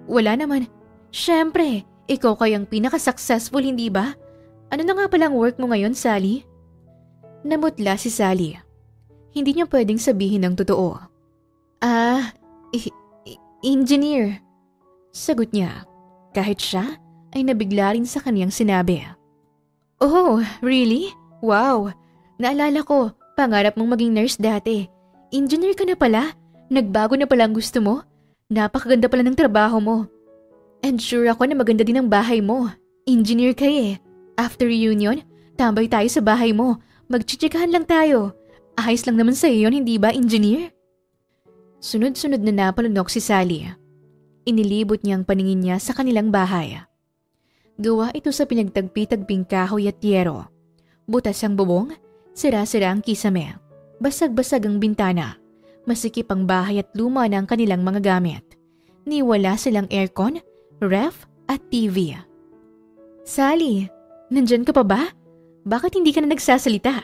Wala naman. Siyempre, ikaw kayang pinaka-successful, hindi ba? Ano na nga palang work mo ngayon, Sally? Namutla si Sally. Hindi niya pwedeng sabihin ng totoo. Ah, engineer. Sagot niya, kahit siya ay nabigla rin sa kaniyang sinabi. Oh, really? Wow, naalala ko, pangarap mong maging nurse dati. Engineer ka na pala? Nagbago na pala ang gusto mo? Napakaganda pala ng trabaho mo. And sure ako na maganda din ang bahay mo. Engineer ka eh. After reunion, tambay tayo sa bahay mo. Magchichikahan lang tayo. Ayos lang naman sa iyo, hindi ba, engineer? Sunod-sunod na napalunok si Sally. Inilibot niya ang paningin niya sa kanilang bahay. Gawa ito sa pinagtagpi-tagping kahoy at yero. Butas ang bubong, sira-sira ang kisame. Basag-basag ang bintana. Masikip ang bahay at luma na ang kanilang mga gamit. Niwala silang aircon, ref at TV. Sally, nandyan ka pa ba? Bakit hindi ka na nagsasalita?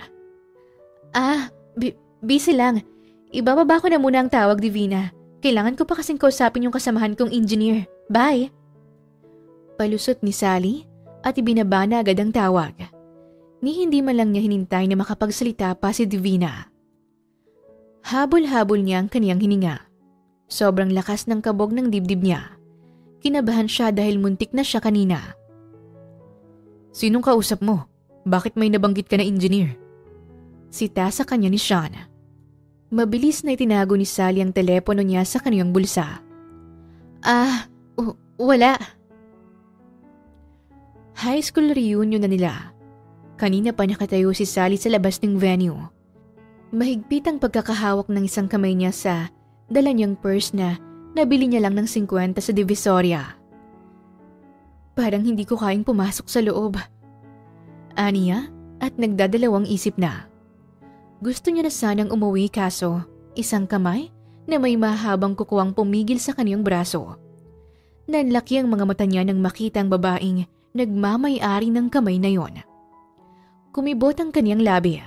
Busy lang. Ibababa ko na muna ang tawag, Divina. Kailangan ko pa kasing kausapin yung kasamahan kong engineer. Bye! Palusot ni Sally at ibinaba na agad ang tawag. Ni hindi man lang niya hinintay na makapagsalita pa si Divina. Habol-habol niya ang kaniyang hininga. Sobrang lakas ng kabog ng dibdib niya. Kinabahan siya dahil muntik na siya kanina. Sinong kausap mo? Bakit may nabanggit ka na engineer? Sita sa kanya ni Sean. Mabilis na itinago ni Sally ang telepono niya sa kaniyang bulsa. Wala. High school reunion na nila. Kanina pa nakatayo si Sally sa labas ng venue. Mahigpit ang pagkakahawak ng isang kamay niya sa dala niyang purse na nabili niya lang ng 50 sa Divisoria. Parang hindi ko kayang pumasok sa loob. Aniya at nagdadalawang isip na. Gusto niya na sanang umuwi kaso isang kamay na may mahabang kukuwang pumigil sa kaniyang braso. Nanlaki ang mga mata niya nang makita ang babaeng nagmamay-ari ng kamay na yon. Kumibot ang kaniyang labi.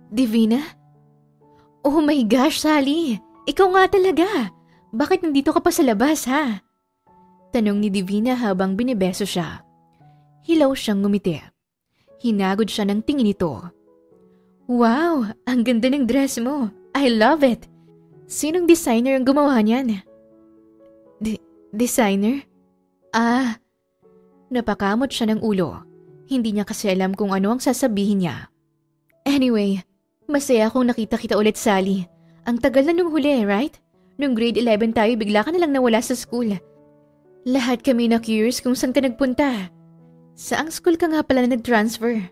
Divina? Oh my gosh, Sally! Ikaw nga talaga! Bakit nandito ka pa sa labas, ha? Tanong ni Divina habang binibeso siya. Hilaw siyang ngumiti. Hinagod siya ng tingin nito. Wow! Ang ganda ng dress mo! I love it! Sinong designer ang gumawa niyan? Designer? Napakamot siya ng ulo. Hindi niya kasi alam kung ano ang sasabihin niya. Anyway, masaya akong nakita kita ulit, Sally. Ang tagal na nung huli, right? Nung grade 11 tayo, bigla ka na lang nawala sa school. Lahat kami na-curious kung saan ka nagpunta. Saang school ka nga pala na nag-transfer?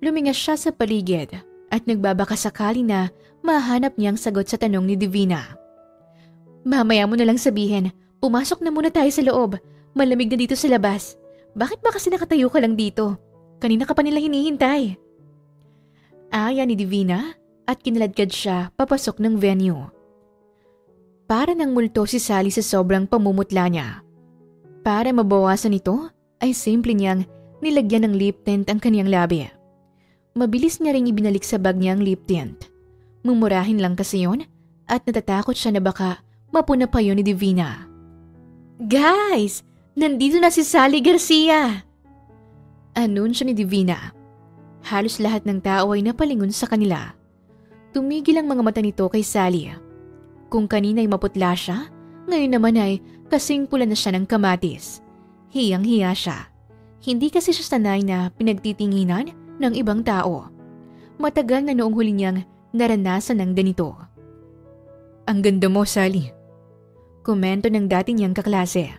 Lumingas siya sa paligid at nagbabaka sakali na mahanap niyang sagot sa tanong ni Divina. Mamaya mo na lang sabihin, pumasok na muna tayo sa loob. Malamig na dito sa labas. Bakit ba kasi nakatayo ka lang dito? Kanina ka pa nila hinihintay. Aya ni Divina at kinaladkad siya papasok ng venue. Para nang multo si Sally sa sobrang pamumutla niya. Para mabawasan ito, ay simple niyang nilagyan ng lip tint ang kaniyang labi. Mabilis niya ring ibinalik sa bag niya ang lip tint. Mumurahin lang kasi yun at natatakot siya na baka mapuna pa yun ni Divina. Guys! Nandito na si Sally Garcia! Anunsyo ni Divina. Halos lahat ng tao ay napalingon sa kanila. Tumigil ang mga mata nito kay Sally. Kung kanina'y maputla siya, ngayon naman ay kasing pula na siya ng kamatis. Hiyang-hiya siya. Hindi kasi siya sanay na pinagtitinginan ng ibang tao. Matagal na noong huli niyang naranasan ng ganito. Ang ganda mo, Sally. Komento ng dati niyang kaklase.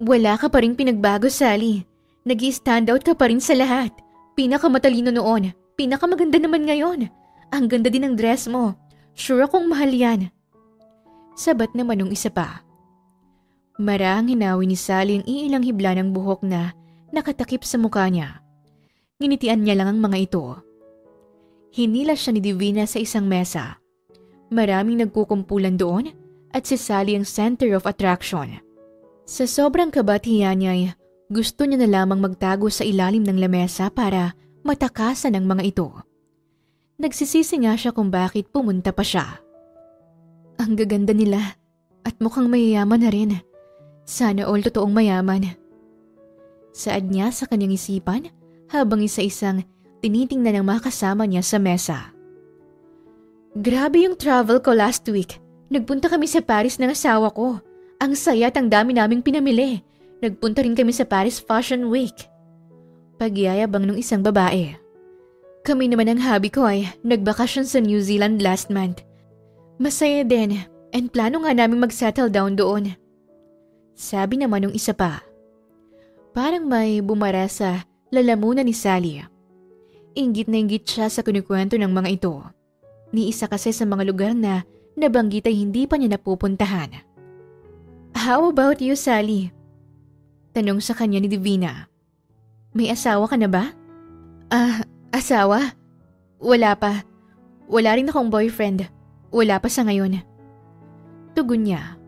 Wala ka pa rin pinagbago, Sally. Nag-i-stand out ka pa rin sa lahat. Pinakamatalino noon. Pinakamaganda naman ngayon. Ang ganda din ng dress mo. Sure akong mahal yan. Sabat naman nung isa pa. Marahang hinawi ni Sally ang iilang hibla ng buhok na nakatakip sa mukha niya. Nginitian niya lang ang mga ito. Hinila siya ni Divina sa isang mesa. Maraming nagkukumpulan doon at si Sally ang center of attraction. Sa sobrang kabatihan niya, gusto niya na lamang magtago sa ilalim ng lamesa para matakasan ang mga ito. Nagsisisi nga siya kung bakit pumunta pa siya. Ang gaganda nila at mukhang mayayaman na rin. Sana all totoong mayaman. Saad niya sa kanyang isipan habang isa-isang tinitingnan ng mga kasama niya sa mesa. Grabe yung travel ko last week. Nagpunta kami sa Paris ng asawa ko. Ang saya at ang dami naming pinamili. Nagpunta rin kami sa Paris Fashion Week. Pagyayabang ng isang babae. Kami naman ang hobby ko ay nagbakasyon sa New Zealand last month. Masaya din and plano nga namin mag-settle down doon. Sabi naman ng isa pa. Parang may bumara sa lalamunan ni Sally. Inggit na inggit siya sa kunikwento ng mga ito. Ni isa kasi sa mga lugar na nabanggit ay hindi pa niya napupuntahan. How about you, Sally? Tanong sa kanya ni Divina. May asawa ka na ba? Asawa? Wala pa. Wala rin akong boyfriend. Wala pa sa ngayon. Tugon niya.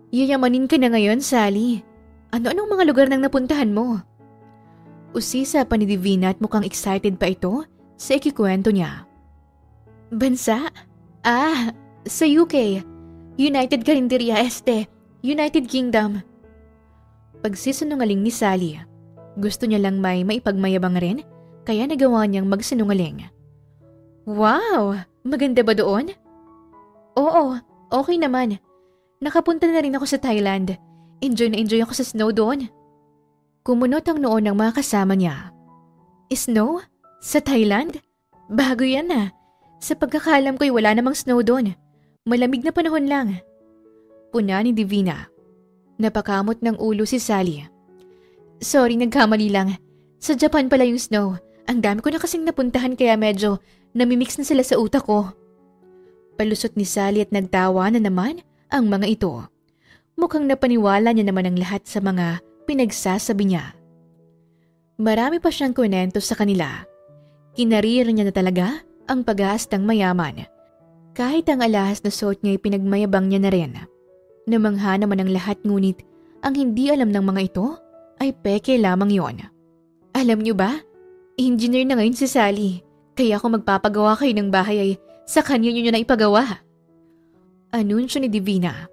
Yayamanin ka na ngayon, Sally. Ano-anong mga lugar nang napuntahan mo? Usisa pa ni Divina at mukhang excited pa ito sa ikikwento niya. Bansa? Sa UK. United Carinderia Este. United Kingdom. Pagsisinungaling ni Sally. Gusto niya lang may maipagmayabang rin, kaya nagawa niyang magsinungaling. Wow! Maganda ba doon? Oo, okay naman. Nakapunta na rin ako sa Thailand. Enjoy na enjoy ako sa snow doon. Kumunot ang noon ng mga kasama niya. Snow? Sa Thailand? Bago yan ah. Sa pagkakalam ko'y wala namang snow doon. Malamig na panahon lang. Puna ni Divina. Napakamot ng ulo si Sally. Sorry, nagkamali lang. Sa Japan pala yung snow. Ang dami ko na kasing napuntahan kaya medyo namimix na sila sa utak ko. Palusot ni Sally at nagtawa na naman ang mga ito. Mukhang napaniwala niya naman ang lahat sa mga pinagsasabi niya. Marami pa siyang kwento sa kanila. Kinarir niya na talaga ang pag-aastang mayaman. Kahit ang alahas na suot niya ay pinagmayabang niya na rin. Namangha naman ang lahat ngunit ang hindi alam ng mga ito ay peke lamang yon. Alam niyo ba? Engineer na ngayon si Sally. Kaya kung magpapagawa kayo ng bahay ay sa kanya niyo na ipagawa. Anunsyo ni Divina.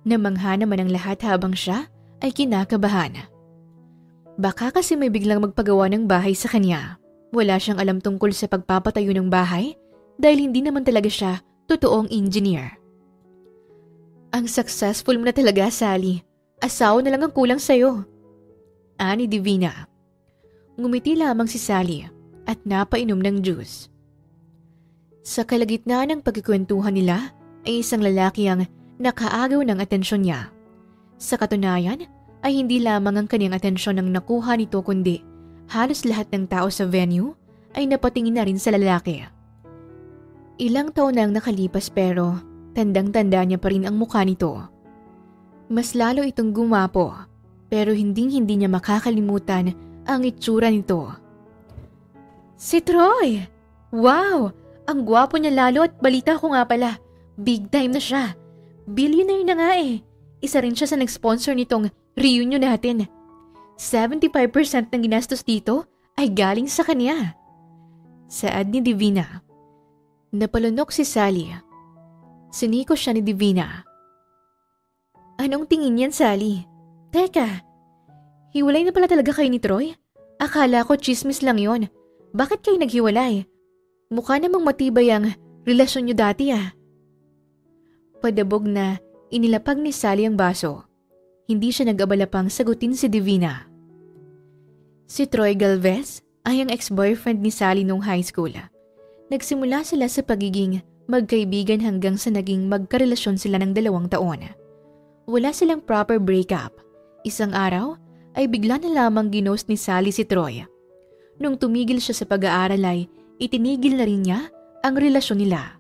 Namangha naman ang lahat habang siya ay kinakabahan. Baka kasi may biglang magpagawa ng bahay sa kanya. Wala siyang alam tungkol sa pagpapatayo ng bahay dahil hindi naman talaga siya totoong engineer. Ang successful mo na talaga, Sally. Asawa na lang ang kulang sa'yo. Ani Divina. Ngumiti lamang si Sally at napainom ng juice. Sa kalagitnaan ng pagkikwentuhan nila ay isang lalaki ang nakaagaw ng atensyon niya. Sa katunayan ay hindi lamang ang kanyang atensyon ang nakuha nito kundi halos lahat ng tao sa venue ay napatingin na rin sa lalaki. Ilang taon na ang nakalipas pero tandang-tanda niya pa rin ang mukha nito. Mas lalo itong gumapo pero hindi niya makakalimutan ang itsura nito. Si Troy! Wow! Ang gwapo niya lalo at balita ko nga pala, big time na siya. Billionaire na nga eh. Isa rin siya sa nag-sponsor nitong reunion natin. 75% ng ginastos dito ay galing sa kanya. Saad ni Divina. Napalunok si Sally. Siniko siya ni Divina. Anong tingin yan, Sally? Teka, hiwalay na pala talaga kayo ni Troy? Akala ko chismis lang yon. Bakit kayo naghiwalay? Mukha namang matibay ang relasyon niyo dati ah. Padabog na inilapag ni Sally ang baso. Hindi siya nag-abala pang sagutin si Divina. Si Troy Galvez ay ang ex-boyfriend ni Sally nung high school. Nagsimula sila sa pagiging magkaibigan hanggang sa naging magkarelasyon sila ng 2 taon. Wala silang proper breakup. Isang araw ay bigla na lamang ginost ni Sally si Troy. Nung tumigil siya sa pag-aaral ay itinigil na rin niya ang relasyon nila.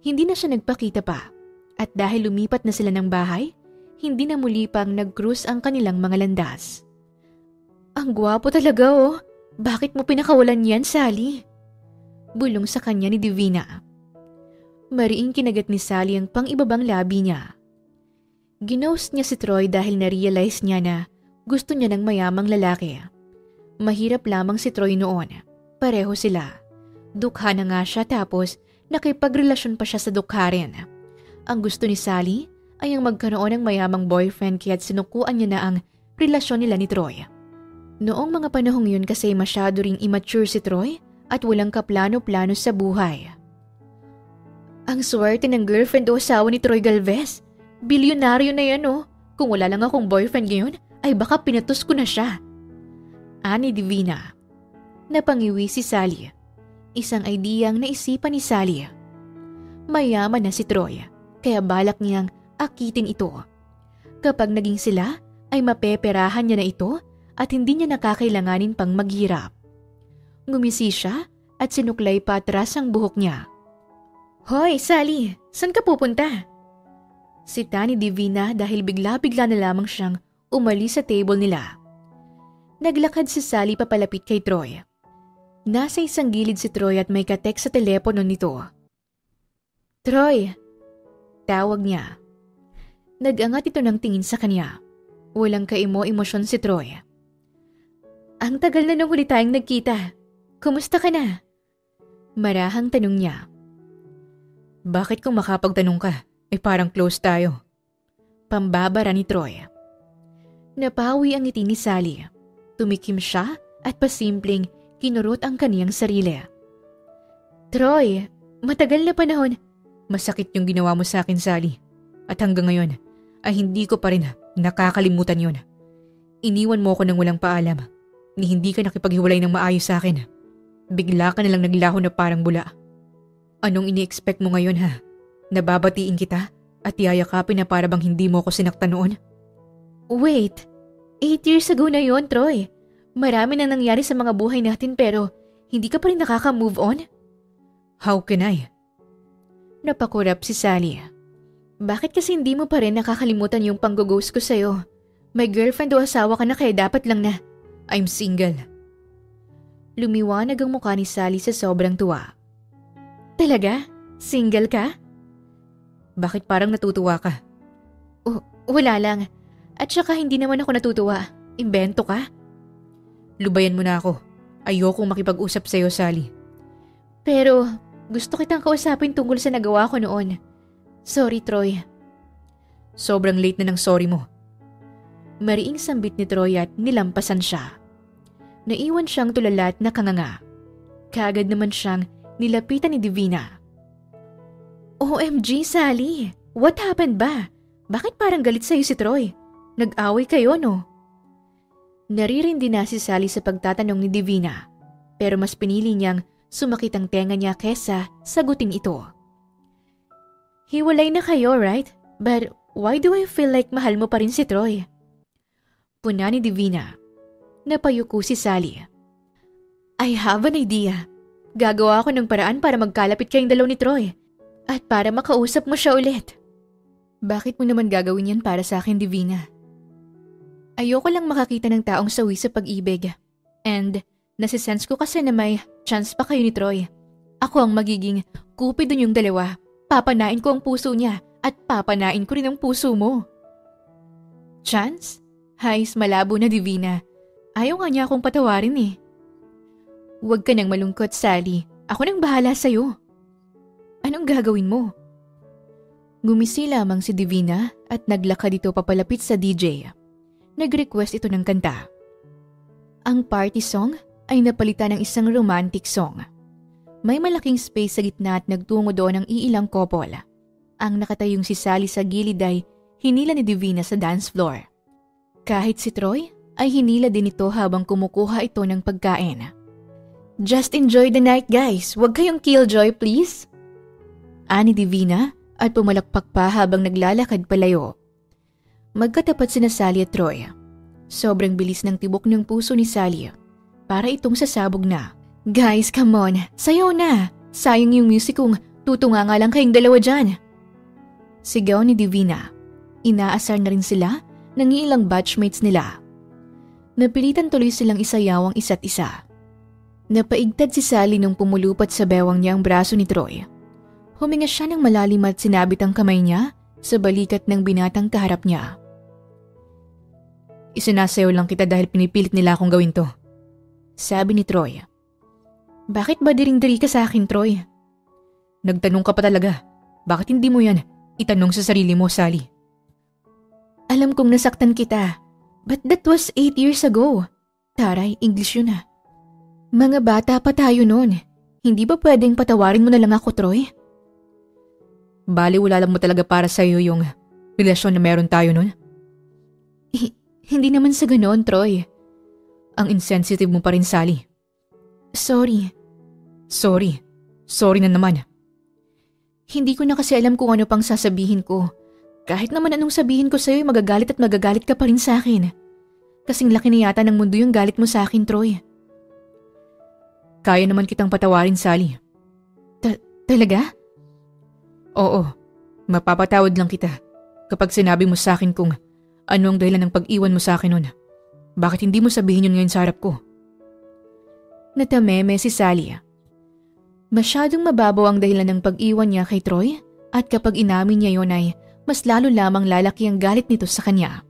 Hindi na siya nagpakita pa at dahil lumipat na sila ng bahay, hindi na muli pang nag-cruise ang kanilang mga landas. Ang gwapo talaga oh. Bakit mo pinakawalan yan, Sally? Bulong sa kanya ni Divina. Mariing kinagat ni Sally ang pang-ibabang labi niya. Ginost niya si Troy dahil na-realize niya na gusto niya ng mayamang lalaki. Mahirap lamang si Troy noon. Pareho sila. Dukha na nga siya tapos nakipagrelasyon pa siya sa dukha rin. Ang gusto ni Sally ay ang magkaroon ng mayamang boyfriend kaya't sinukuan niya na ang relasyon nila ni Troy. Noong mga panahong yun kasi masyado ring immature si Troy at walang kaplano-plano sa buhay. Ang swerte ng girlfriend o asawa ni Troy Galvez. Bilyonaryo na yan oh. Kung wala lang akong boyfriend ngayon, ay baka pinatos ko na siya. Ani Divina. Napangiwi si Sally. Isang ideyang naisipan ni Sally. Mayaman na si Troy, kaya balak niyang akitin ito. Kapag naging sila, ay mapeperahan niya na ito at hindi niya nakakailanganin pang maghirap. Ngumisi siya at sinuklay pa atras ang buhok niya. Hoy, Sally! Saan ka pupunta? Sita ni Divina dahil bigla-bigla na lamang siyang umalis sa table nila. Naglakad si Sally papalapit kay Troy. Nasa isang gilid si Troy at may ka-text sa telepono nito. Troy! Tawag niya. Nag-angat ito ng tingin sa kanya. Walang kaimo-emosyon si Troy. Ang tagal na nung huli tayong nagkita. Kumusta ka na? Marahang tanong niya. Bakit kung makapagtanong ka? Parang close tayo. Pambabara ni Troy. Napawi ang ngiti ni Sally. Tumikim siya at pasimpleng kinurot ang kaniyang sarili. Troy, matagal na panahon. Masakit yung ginawa mo sa akin, Sally. At hanggang ngayon, ay hindi ko pa rin nakakalimutan yon. Iniwan mo ko nang walang paalam. Ni hindi ka nakipaghiwalay ng maayos sa akin. Bigla ka nalang naglaho na parang bula. Anong ini-expect mo ngayon ha? Nababatiin kita at yayakapin na para bang hindi mo ako sinaktan noon? Wait, 8 years ago na yon, Troy. Marami nang nangyari sa mga buhay natin pero hindi ka pa rin nakaka-move on? How can I? Napakurap si Sally. Bakit kasi hindi mo pa rin nakakalimutan yung pang-ghost ko sa'yo? May girlfriend o asawa ka na kaya dapat lang na I'm single. Lumiwanag ang mukha ni Sally sa sobrang tuwa. Talaga? Single ka? Bakit parang natutuwa ka? Wala lang. At saka hindi naman ako natutuwa. Imbento ka? Lubayan mo na ako. Ayokong makipag-usap sa'yo, Sally. Pero gusto kitang kausapin tungkol sa nagawa ko noon. Sorry, Troy. Sobrang late na ng sorry mo. Mariing sambit ni Troy at nilampasan siya. Naiwan siyang tulala at nakanganga. Kaagad naman siyang nilapitan ni Divina. OMG, Sally! What happened ba? Bakit parang galit sa'yo si Troy? Nag-away kayo, no? Naririndi na si Sally sa pagtatanong ni Divina, pero mas pinili niyang sumakit ang tenga niya kesa sagutin ito. Hiwalay na kayo, right? But why do I feel like mahal mo pa rin si Troy? Puna ni Divina. Napayuko si Sally. I have an idea. Gagawa ako ng paraan para magkalapit kayong dalaw ni Troy. At para makausap mo siya ulit. Bakit mo naman gagawin yan para sa akin, Divina? Ayoko lang makakita ng taong sawi sa pag-ibig. And nasisense ko kasi na may chance pa kayo ni Troy. Ako ang magiging kupido niyong dalawa. Papanain ko ang puso niya at papanain ko rin ang puso mo. Chance? Hays, malabo na, Divina. Ayaw nga niya akong patawarin eh. Huwag ka nang malungkot, Sally. Ako nang bahala sa'yo. Anong gagawin mo? Gumisi lamang si Divina at naglakad ito papalapit sa DJ. Nag-request ito ng kanta. Ang party song ay napalitan ng isang romantic song. May malaking space sa gitna at nagtungo doon ang iilang couple. Ang nakatayong si Sally sa gilid ay hinila ni Divina sa dance floor. Kahit si Troy ay hinila din ito habang kumukuha ito ng pagkain. Just enjoy the night, guys. Huwag kayong killjoy, please. Ani Divina at pumalakpak pa habang naglalakad palayo. Magkatapat sina Sally at Troy. Sobrang bilis ng tibok ng puso ni Sally. Para itong sasabog na. Guys, come on. Sayaw na. Sayang yung music kung tutunga nga lang kayong dalawa dyan. Sigaw ni Divina. Inaasar na rin sila ng ilang batchmates nila. Napilitan tuloy silang isayaw ang isa't isa. Napaigtad si Sally nung pumulupat sa bewang niya ang braso ni Troy. Huminga siya ng malalim at sinabit ang kamay niya sa balikat ng binatang kaharap niya. Isinasayaw lang kita dahil pinipilit nila akong gawin to. Sabi ni Troy. Bakit ba diring-diri ka sa akin, Troy? Nagtanong ka pa talaga. Bakit hindi mo yan itanong sa sarili mo, Sally? Alam kong nasaktan kita. But that was 8 years ago. Taray, English yun ah. Mga bata pa tayo noon. Hindi ba pwedeng patawarin mo na lang ako, Troy? Bali wala lang mo talaga para sa'yo yung relasyon na meron tayo noon? Hindi naman sa ganoon, Troy. Ang insensitive mo pa rin, Sally. Sorry. Sorry na naman. Hindi ko na kasi alam kung ano pang sasabihin ko. Kahit naman anong sabihin ko sa'yo, magagalit at magagalit ka pa rin sa akin. Kasing laki na yata ng mundo yung galit mo sa akin, Troy. Kaya naman kitang patawarin, Sally. Talaga? Oo, mapapatawad lang kita kapag sinabi mo sa akin kung ano ang dahilan ng pag-iwan mo sa akin noon. Bakit hindi mo sabihin yun ngayon sa harap ko? Natameme si Sally. Masyadong mababaw ang dahilan ng pag-iwan niya kay Troy at kapag inamin niya yon ay mas lalo lamang lalaki ang galit nito sa kanya.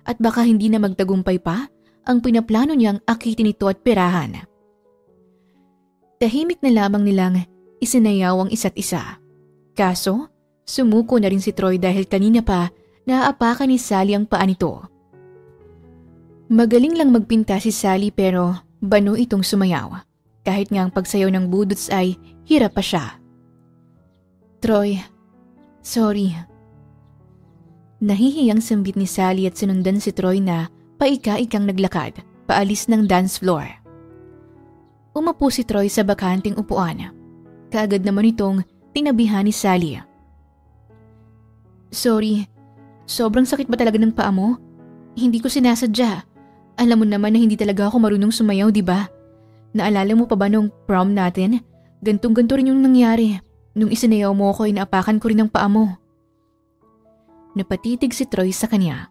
At baka hindi na magtagumpay pa ang pinaplano niyang akitin ito at perahan. Tahimik na lamang nilang isinayaw ang isa't isa. Kaso, sumuko na rin si Troy dahil kanina pa naaapakan ni Sally ang paa nito. Magaling lang magpinta si Sally pero bano itong sumayaw. Kahit nga ang pagsayaw ng budots ay hirap pa siya. Troy, sorry. Nahihiyang sambit ni Sally at sinundan si Troy na paika-ikang naglakad paalis ng dance floor. Umapo si Troy sa bakanting upuan. Kaagad naman itong tinabihan ni Sally. Sorry, sobrang sakit ba talaga ng paa mo? Hindi ko sinasadya. Alam mo naman na hindi talaga ako marunong sumayaw, di ba? Naalala mo pa ba nung prom natin? Gantong-ganto rin yung nangyari. Nung isinayaw mo ako, inaapakan ko rin ang paa mo. Napatitig si Troy sa kanya.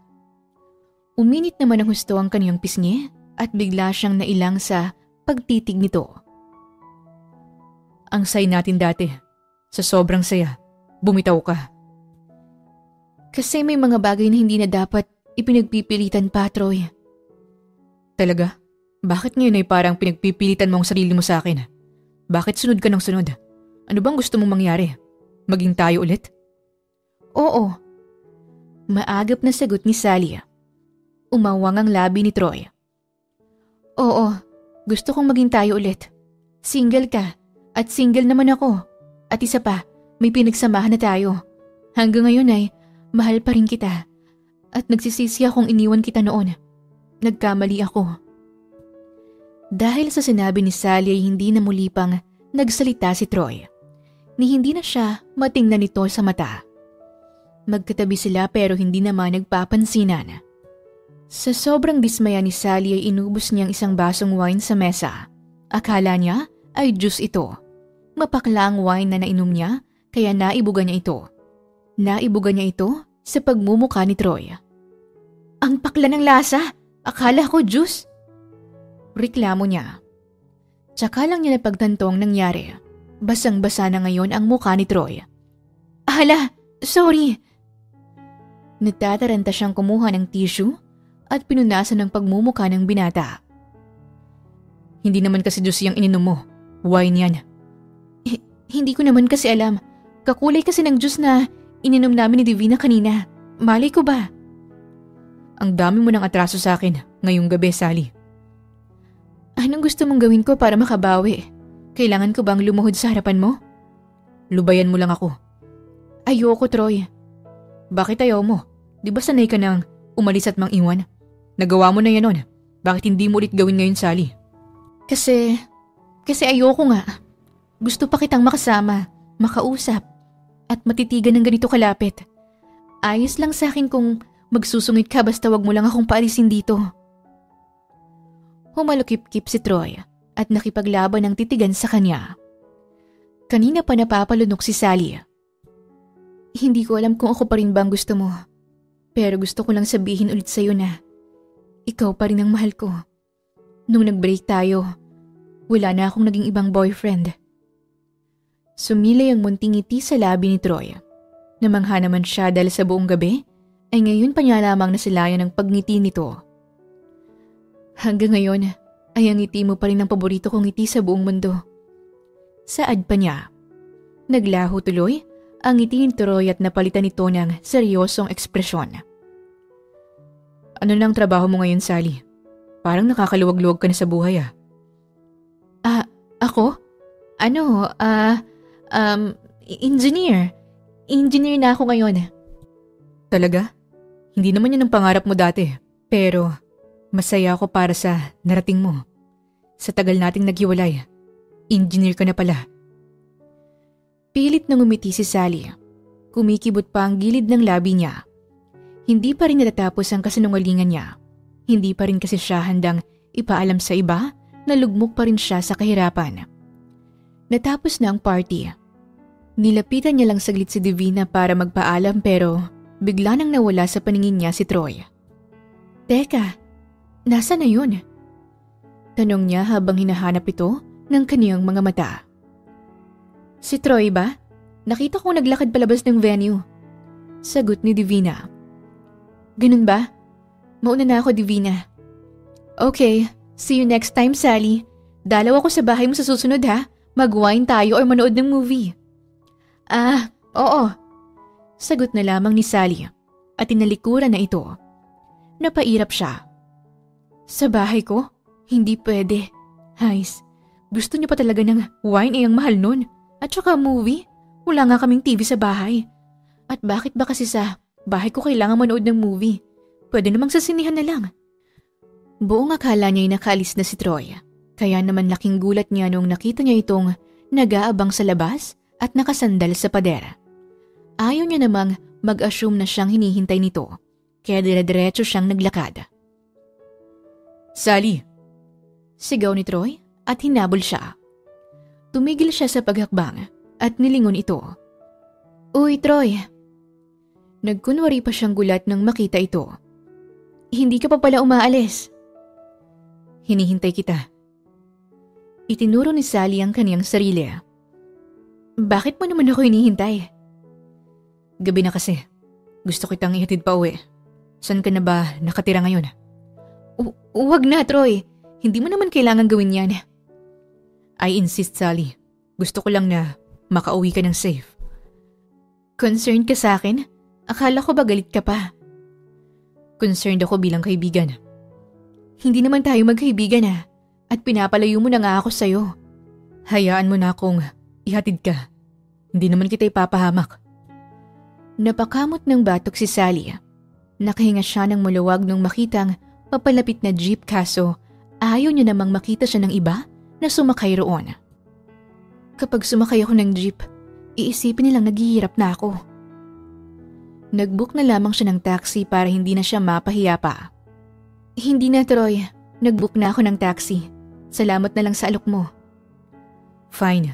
Uminit naman ang husto ang kaniyang pisngi at bigla siyang nailang sa pagtitig nito. Ang say natin dati. Sa sobrang saya, bumitaw ka. Kasi may mga bagay na hindi na dapat ipinagpipilitan pa, Troy. Talaga? Bakit ngayon ay parang pinagpipilitan mo ang sarili mo sa akin? Bakit sunod ka ng sunod? Ano bang gusto mong mangyari? Maging tayo ulit? Oo. Maagap na sagot ni Sally. Umawang ang labi ni Troy. Oo, gusto kong maging tayo ulit. Single ka at single naman ako. At isa pa, may pinagsamahan na tayo. Hanggang ngayon ay mahal pa rin kita. At nagsisisi akong iniwan kita noon. Nagkamali ako. Dahil sa sinabi ni Sally ay hindi na muli pang nagsalita si Troy. Ni hindi na siya matingnan nito sa mata. Magkatabi sila pero hindi naman nagpapansinan. Sa sobrang dismaya ni Sally ay inubos niyang isang basong wine sa mesa. Akala niya ay juice ito. Mapakla ang wine na nainom niya kaya naibuga niya ito. Naibuga niya ito sa pagmumukha ni Troy. Ang pakla ng lasa! Akala ko juice! Reklamo niya. Tsaka lang niya napagtantong nangyari. Basang-basa na ngayon ang mukha ni Troy. Hala! Sorry! Natataranta siyang kumuha ng tissue at pinunasan ng pagmumukha ng binata. Hindi naman kasi juice yung ininom mo. Wine yan. Hindi ko naman kasi alam. Kakulay kasi ng juice na ininom namin ni Divina kanina. Malay ko ba? Ang dami mo ng atraso sa akin ngayong gabi, Sally. Anong gusto mong gawin ko para makabawi? Kailangan ko bang lumuhod sa harapan mo? Lubayan mo lang ako. Ayoko, Troy. Bakit ayaw mo? Di ba sanay ka nang umalis at mang-iwan? Nagawa mo na yan nun. Bakit hindi mo ulit gawin ngayon, Sally? Kasi ayoko nga. Gusto pa kitang makasama, makausap, at matitigan ng ganito kalapit. Ayos lang sa akin kung magsusungit ka basta wag mo lang akong paalisin dito. Humalukip-kip si Troy at nakipaglaban ng titigan sa kanya. Kanina pa napapalunok si Sally. Hindi ko alam kung ako pa rin bang gusto mo. Pero gusto ko lang sabihin ulit sa'yo na ikaw pa rin ang mahal ko. Nung nag-break tayo, wala na akong naging ibang boyfriend. Sumilay ang munting ngiti sa labi ni Troy. Namangha naman siya dahil sa buong gabi ay ngayon pa niya lamang nasilayan ang pagngiti nito. Hanggang ngayon ay ang ngiti mo pa rin ang paborito kong ngiti sa buong mundo. Saad pa niya. Naglaho tuloy ang ngiti ni Troy at napalitan nito ng seryosong ekspresyon. Ano lang trabaho mo ngayon, Sally? Parang nakakaluwag-luwag ka na sa buhay ah. Ako? Engineer. Engineer na ako ngayon. Talaga? Hindi naman yan ang pangarap mo dati. Pero masaya ako para sa narating mo. Sa tagal nating naghiwalay, engineer ka na pala. Pilit na ngumiti si Sally. Kumikibot pa ang gilid ng labi niya. Hindi pa rin natatapos ang kasinungalingan niya. Hindi pa rin kasi siya handang ipaalam sa iba na lugmok pa rin siya sa kahirapan. Natapos na ang party. Nilapitan niya lang saglit si Divina para magpaalam pero bigla nang nawala sa paningin niya si Troy. Teka, nasa na yun? Tanong niya habang hinahanap ito ng kaniyang mga mata. Si Troy ba? Nakita kong naglakad palabas ng venue. Sagot ni Divina. Ganun ba? Mauna na ako, Divina. Okay, see you next time, Sally. Dalaw ako sa bahay mo sa susunod ha. Mag-wine tayo or manood ng movie. Oo. Sagot na lamang ni Sally at tinalikuran na ito. Napairap siya. Sa bahay ko? Hindi pwede. Hays, gusto niyo pa talaga ng wine ang mahal nun. At saka movie? Wala nga kaming TV sa bahay. At bakit ba kasi sa bahay ko kailangan manood ng movie? Pwede namang sa sinihan na lang. Buong akala niya'y nakaalis na si Troy. Kaya naman laking gulat niya nung nakita niya itong nag-aabang sa labas at nakasandal sa pader. Ayaw niya namang mag-assume na siyang hinihintay nito. Kaya dire-diretso siyang naglakad. Sally! Sigaw ni Troy at hinabol siya. Tumigil siya sa paghakbang at nilingon ito. Uy, Troy! Nagkunwari pa siyang gulat nang makita ito. Hindi ka pa pala umaalis. Hinihintay kita. Itinuro ni Sally ang kaniyang sarili. Bakit mo naman ako hinihintay? Gabi na kasi. Gusto kitang ihatid pa uwi. Saan ka na ba nakatira ngayon? Huwag na, Troy. Hindi mo naman kailangan gawin yan. I insist, Sally. Gusto ko lang na makauwi ka ng safe. Concerned ka sa akin? Akala ko ba galit ka pa? Concerned ako bilang kaibigan. Hindi naman tayo magkaibigan at pinapalayo mo na nga ako sa'yo. Hayaan mo na akong ihatid ka. Hindi naman kita ipapahamak. Napakamot ng batok si Sally. Nakahinga siya ng maluwag nung makitang papalapit na jeep kaso ayaw niya namang makita siya ng iba na sumakay roon. Kapag sumakay ako ng jeep, iisipin nilang naghihirap na ako. Nagbook na lamang siya ng taxi para hindi na siya mapahiya pa. Hindi na, Troy. Nagbook na ako ng taxi. Salamat na lang sa alok mo. Fine.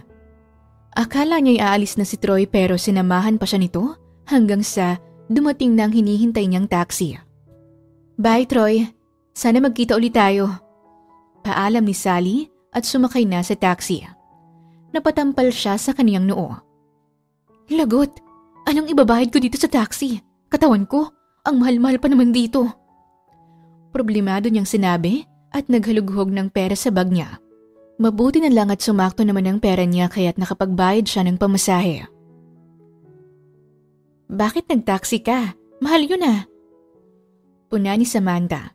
Akala niya'y aalis na si Troy pero sinamahan pa siya nito hanggang sa dumating na ang hinihintay niyang taxi. Bye, Troy. Sana magkita ulit tayo. Paalam ni Sally at sumakay na sa taxi. Napatampal siya sa kaniyang noo. Lagot! Anong ibabahid ko dito sa taxi? Katawan ko, ang mahal-mahal pa naman dito. Problemado niyang sinabi at naghalughog ng pera sa bag niya. Mabuti na lang at sumakto naman ang pera niya kaya't nakapagbayad siya ng pamasahe. Bakit nag-taxi ka? Mahal yun Puna ni Samantha.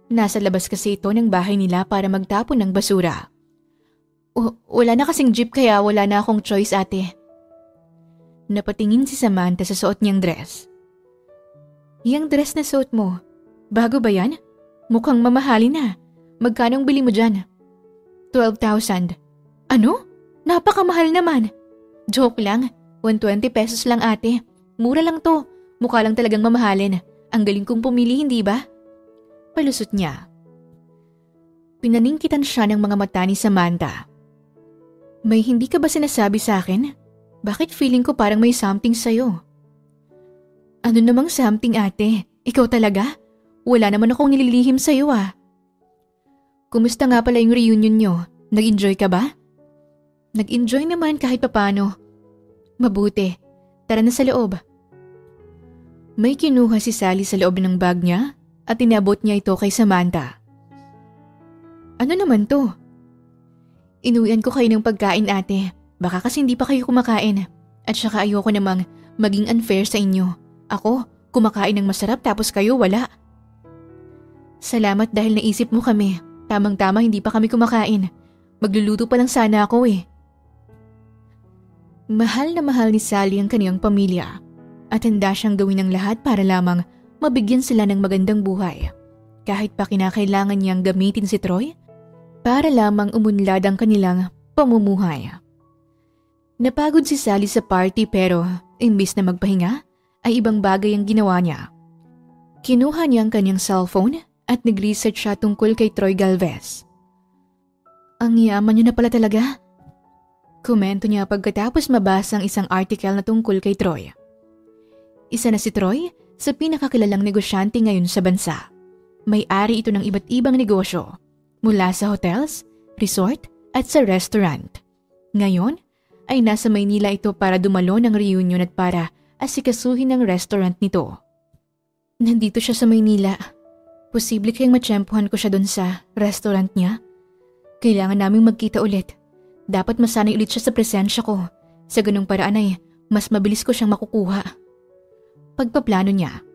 Nasa labas kasi ito ng bahay nila para magtapon ng basura. Wala na kasing jeep kaya wala na akong choice, ate. Napatingin si Samantha sa suot niyang dress. Yang dress na suot mo, bago ba yan? Mukhang mamahalin na. Magkanong bili mo dyan? 12,000. Ano? Napakamahal naman. Joke lang, 120 pesos lang ate. Mura lang to, mukha lang talagang mamahalin. Ang galing kong pumili, hindi ba? Palusot niya. Pinaningkitan siya ng mga mata ni Samantha. May hindi ka ba sinasabi sa akin? Bakit feeling ko parang may something sa'yo? Ano namang something, ate? Ikaw talaga? Wala naman akong nililihim sa'yo Kumusta nga pala yung reunion nyo? Nag-enjoy ka ba? Nag-enjoy naman kahit papano. Mabuti. Tara na sa loob. May kinuha si Sally sa loob ng bag niya at inabot niya ito kay Samantha. Ano naman to? Inuwian ko kayo ng pagkain, ate. Baka kasi hindi pa kayo kumakain. At saka ayoko namang maging unfair sa inyo. Ako, kumakain ng masarap tapos kayo wala. Salamat dahil naisip mo kami. Tamang-tama hindi pa kami kumakain. Magluluto pa lang sana ako eh. Mahal na mahal ni Sally ang kaniyang pamilya at handa siyang gawin ang lahat para lamang mabigyan sila ng magandang buhay. Kahit pa kinakailangan niyang gamitin si Troy para lamang umunlad ang kanilang pamumuhay. Napagod si Sally sa party pero imbis na magpahinga ay ibang bagay ang ginawa niya. Kinuha niya ang kanyang cellphone at nag-research siya tungkol kay Troy Galvez. Ang yaman niyo na pala talaga. Komento niya pagkatapos mabasa ang isang article na tungkol kay Troy. Isa na si Troy sa pinakakilalang negosyante ngayon sa bansa. May-ari ito ng iba't ibang negosyo, mula sa hotels, resort at sa restaurant. Ngayon ay nasa Maynila ito para dumalo ng reunion at para asikasuhin ang restaurant nito. Nandito siya sa Maynila. Posible kayang matsyempohan ko siya doon sa restaurant niya. Kailangan naming magkita ulit. Dapat masanay ulit siya sa presensya ko. Sa ganung paraan ay mas mabilis ko siyang makukuha. Pagpaplano niya.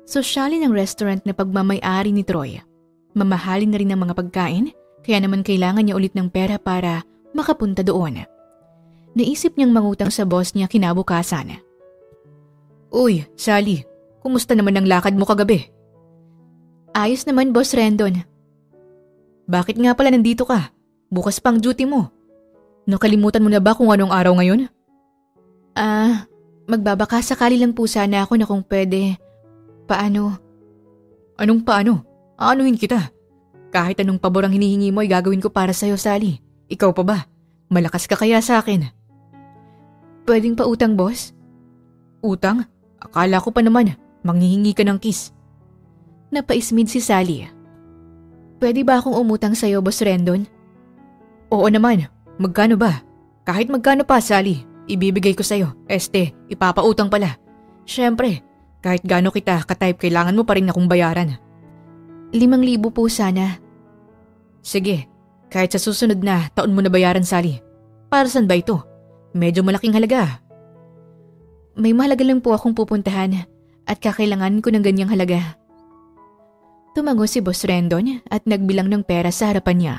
Sosyalin ang restaurant na pagmamay-ari ni Troy. Mamahalin na rin ang mga pagkain, kaya naman kailangan niya ulit ng pera para makapunta doon. Naisip niyang mangutang sa boss niya kinabukasan. Uy, Sally, kumusta naman ang lakad mo kagabi? Ayos naman, Boss Rendon. Bakit nga pala nandito ka? Bukas pang duty mo. Nakalimutan mo na ba kung anong araw ngayon? Magbabaka sakali lang po sana ako na kung pwede. Paano? Anong paano? Aanuhin kita. Kahit anong pabor ang hinihingi mo ay gagawin ko para sa'yo, Sally. Ikaw pa ba? Malakas ka kaya sa akin? Pwedeng pa utang, boss? Utang? Akala ko pa naman, manghihingi ka ng kiss. Napaismid si Sally. Pwede ba akong umutang sa'yo, Boss Rendon? Oo naman. Magkano ba? Kahit magkano pa, Sally. Ibibigay ko sa'yo. Ipapautang pala. Siyempre, kahit gaano kita ka-type, kailangan mo pa rin akong bayaran. 5,000 po sana. Sige, kahit sa susunod na taon mo na bayaran, Sally. Para saan ba ito? Medyo malaking halaga. May mahalaga lang po akong pupuntahan at kakailangan ko ng ganyang halaga. Tumango si Boss Rendon at nagbilang ng pera sa harapan niya.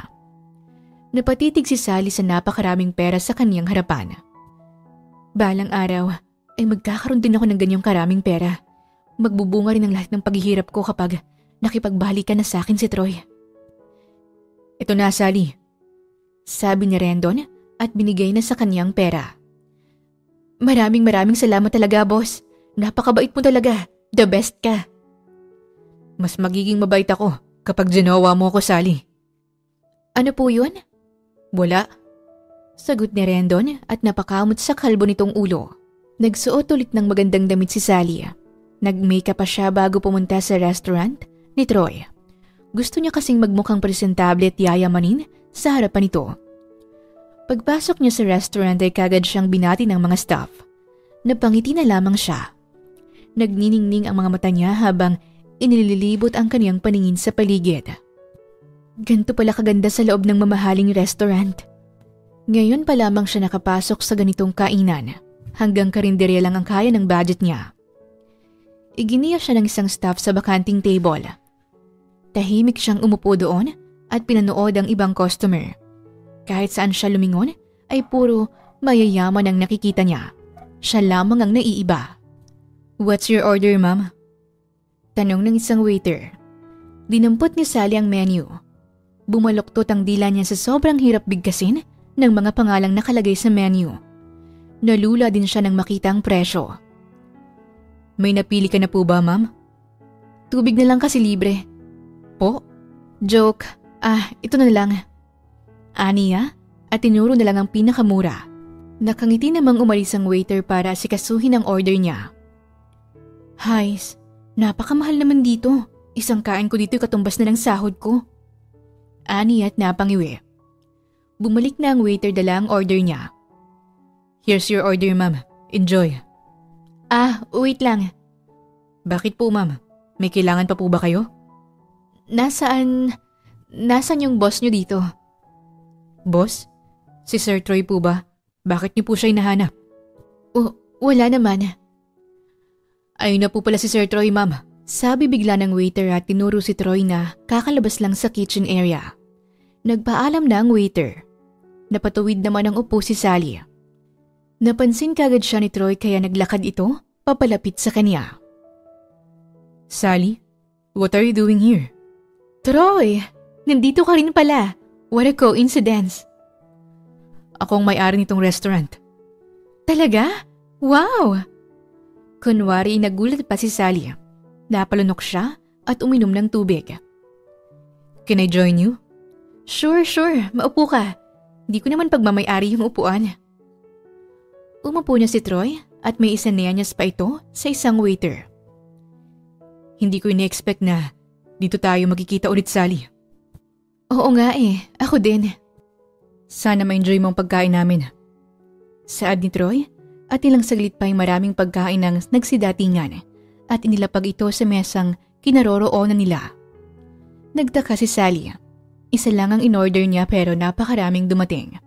Napatitig si Sally sa napakaraming pera sa kanyang harapan. Balang araw ay magkakaroon din ako ng ganyang karaming pera. Magbubunga rin ang lahat ng paghihirap ko kapag nakipagbalikan na sa akin si Troy. Ito na, Sally. Sabi ni Rendon at binigay na sa kanyang pera. Maraming salamat talaga, boss. Napakabait mo talaga. The best ka. Mas magiging mabait ako kapag ginawa mo ako, Sally. Ano po yun? Wala. Sagot ni Rendon at napakamot sa kalbo nitong ulo. Nagsuot ulit ng magandang damit si Sally. Nag-makeup pa siya bago pumunta sa restaurant ni Troy. Gusto niya kasing magmukhang presentable at yayamanin sa harapan nito. Pagpasok niya sa restaurant ay kagad siyang binati ng mga staff. Napangiti na lamang siya. Nagniningning ang mga mata niya habang inililibot ang kaniyang paningin sa paligid. Ganito pala kaganda sa loob ng mamahaling restaurant. Ngayon pa lamang siya nakapasok sa ganitong kainan. Hanggang karinderya lang ang kaya ng budget niya. Iginiya siya ng isang staff sa bakanting table. Tahimik siyang umupo doon at pinanood ang ibang customer. Kahit saan siya lumingon ay puro mayayaman ang nakikita niya. Siya lamang ang naiiba. What's your order, ma'am? Tanong ng isang waiter. Dinampot ni Sally ang menu. Bumaloktot ang dila niya sa sobrang hirap bigkasin ng mga pangalang nakalagay sa menu. Nalula din siya nang makita ang presyo. May napili ka na po ba, ma'am? Tubig na lang kasi libre. Po? Joke. Ito na lang. Aniya at tinuro na lang ang pinakamura. Nakangiti namang umalis ang waiter para asikasuhin ang order niya. Hays, napakamahal naman dito. Isang kain ko dito katumbas na ng sahod ko. Ani at napangiwi. Bumalik na ang waiter dala ang order niya. Here's your order, ma'am. Enjoy. Wait lang. Bakit po, ma'am? May kailangan pa po ba kayo? Nasaan yung boss niyo dito? Boss? Si Sir Troy po ba? Bakit niyo po siya hinahanap? Wala naman. Ayun na po pala si Sir Troy, ma'am. Sabi bigla ng waiter at tinuro si Troy na kakalabas lang sa kitchen area. Nagpaalam na ang waiter. Napatuwid naman ang upo si Sally. Napansin kagad siya ni Troy kaya naglakad ito papalapit sa kanya. Sally, what are you doing here? Troy, nandito ka rin pala. What a coincidence. Ako ang may-ari nitong restaurant. Talaga? Wow! Kunwari nagulat pa si Sally. Napalunok siya at uminom ng tubig. Can I join you? Sure. Maupo ka. Di ko naman pagmamay-ari yung upuan. Umupo na si Troy at may isanayanyas pa ito sa isang waiter. Hindi ko ina-expect na dito tayo magkikita ulit, Sally. Oo nga ako din. Sana ma-enjoy mo ang pagkain namin. Saad ni Troy at ilang saglit pa ay maraming pagkain ang nagsidatingan at inilapag ito sa mesang kinaroroonan nila. Nagtaka si Sally. Isa lang ang in-order niya pero napakaraming dumating.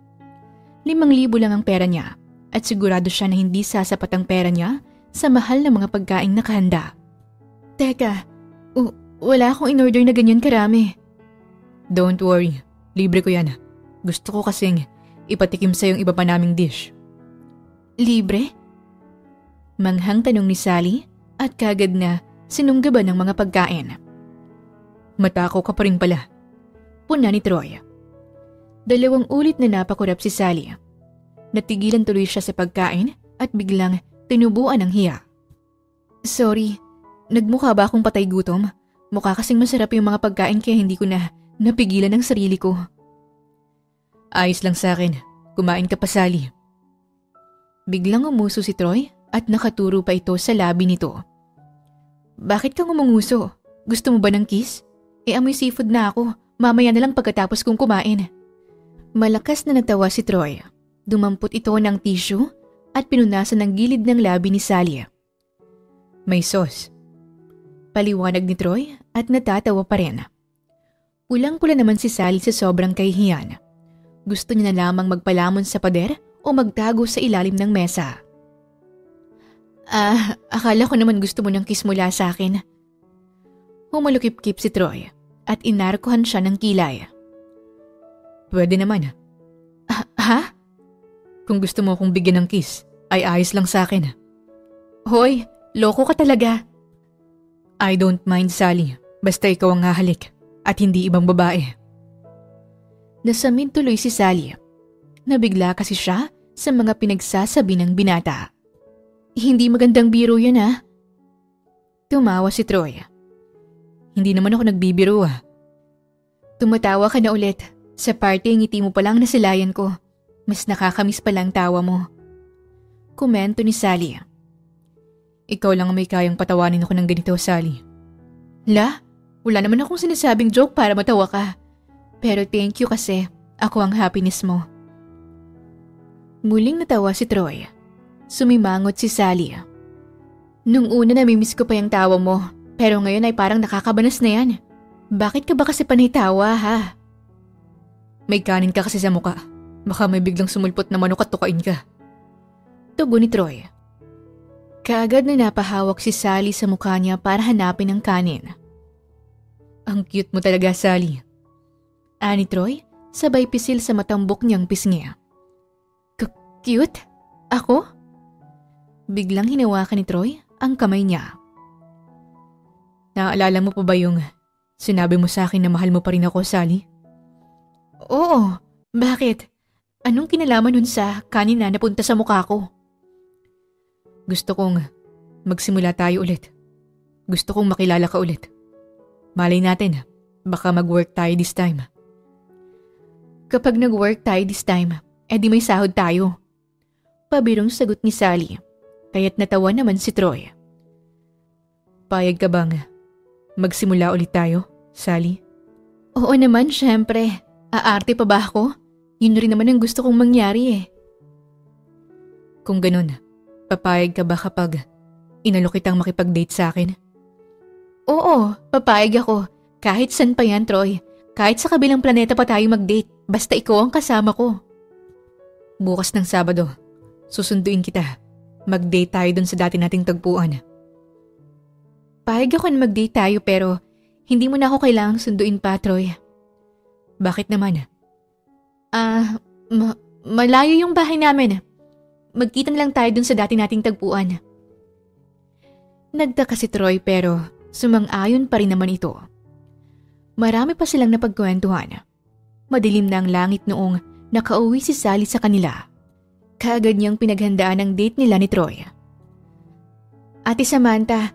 5,000 lang ang pera niya at sigurado siya na hindi sasapat ang pera niya sa mahal na mga pagkain nakahanda. Teka, wala akong in-order na ganyan karami. Don't worry, libre ko yan. Gusto ko kasing ipatikim sa yung iba pa naming dish. Libre? Manghang tanong ni Sally at kagad na sinunggaban ng mga pagkain. Matakaw ka pa rin pala. Puna ni Troy. 2 ulit na napakurap si Sally. Natigilan tuloy siya sa pagkain at biglang tinubuan ng hiya. Sorry, nagmukha ba akong patay gutom? Mukha kasing masarap yung mga pagkain kaya hindi ko na napigilan ang sarili ko. Ayos lang sa akin. Kumain ka pa, Sally. Biglang umuso si Troy at nakaturo pa ito sa labi nito. Bakit kang umunguso? Gusto mo ba ng kiss? Amoy seafood na ako. Mamaya na lang pagkatapos kong kumain. Malakas na natawa si Troy. Dumampot ito ng tissue at pinunasan ng gilid ng labi ni Sally. May sauce. Paliwanag ni Troy at natatawa pa rin. Pulang-pula naman si Sally sa sobrang kahihiyan. Gusto niya na lamang magpalamon sa pader o magtago sa ilalim ng mesa. Akala ko naman gusto mo ng kiss mula sa akin. Humalukip-kip si Troy at inarkuhan siya ng kilay. Pwede naman. Ha? Kung gusto mo akong bigyan ng kiss, ay ayos lang sa akin. Hoy, loko ka talaga. I don't mind, Sally. Basta ikaw ang hahalik at hindi ibang babae. Nasamid tuloy si Sally. Nabigla kasi siya sa mga pinagsasabi ng binata. Hindi magandang biro yan Tumawa si Troy. Hindi naman ako nagbibiro Tumatawa ka na ulit. Sa party ngiti mo palang nasilayan ko. Mas nakakamiss palang tawa mo. Komento ni Sally. Ikaw lang ang may kayang patawanin ako ng ganito, Sally. Wala naman akong sinasabing joke para matawa ka. Pero thank you kasi ako ang happiness mo. Muling natawa si Troy. Sumimangot si Sally. Nung una namimiss ko pa yung tawa mo, pero ngayon ay parang nakakabanas na yan. Bakit ka ba kasi panay tawa May kanin ka kasi sa muka. Baka may biglang sumulpot na manok at tukain ka. Tugon ni Troy. Kaagad na napahawak si Sally sa mukha niya para hanapin ang kanin. Ang cute mo talaga, Sally. Ani Troy, sabay pisil sa matambok niyang pisngi. Cute? Ako? Biglang hinawakan ni Troy ang kamay niya. Naaalala mo pa ba yung sinabi mo sa akin na mahal mo pa rin ako, Sally? Oo. Bakit? Anong kinalaman nun sa kanin na napunta sa mukha ko? Gusto kong magsimula tayo ulit. Gusto kong makilala ka ulit. Malay natin, baka mag-work tayo this time. Kapag nag-work tayo this time, edi may sahod tayo. Pabirong sagot ni Sally, kaya't natawa naman si Troy. Payag ka bang magsimula ulit tayo, Sally? Oo naman, syempre. Aarte pa ba ako? Yun rin naman ang gusto kong mangyari Kung ganun, papayag ka ba kapag inalok kitang makipag-date sa akin? Oo, papayag ako. Kahit san pa yan, Troy. Kahit sa kabilang planeta pa tayo mag-date, basta ikaw ang kasama ko. Bukas ng Sabado, susunduin kita. Mag-date tayo dun sa dati nating tagpuan. Pahig ako na mag-date tayo pero hindi mo na ako kailangang sunduin pa, Troy. Bakit naman? Malayo yung bahay namin. Magkita na lang tayo dun sa dati nating tagpuan. Nagtaka si Troy pero sumang-ayon pa rin naman ito. Marami pa silang napagkwentuhan. Madilim na ang langit noong nakauwi si Sally sa kanila. Kaagad niyang pinaghandaan ang date nila ni Troy. Ate Samantha,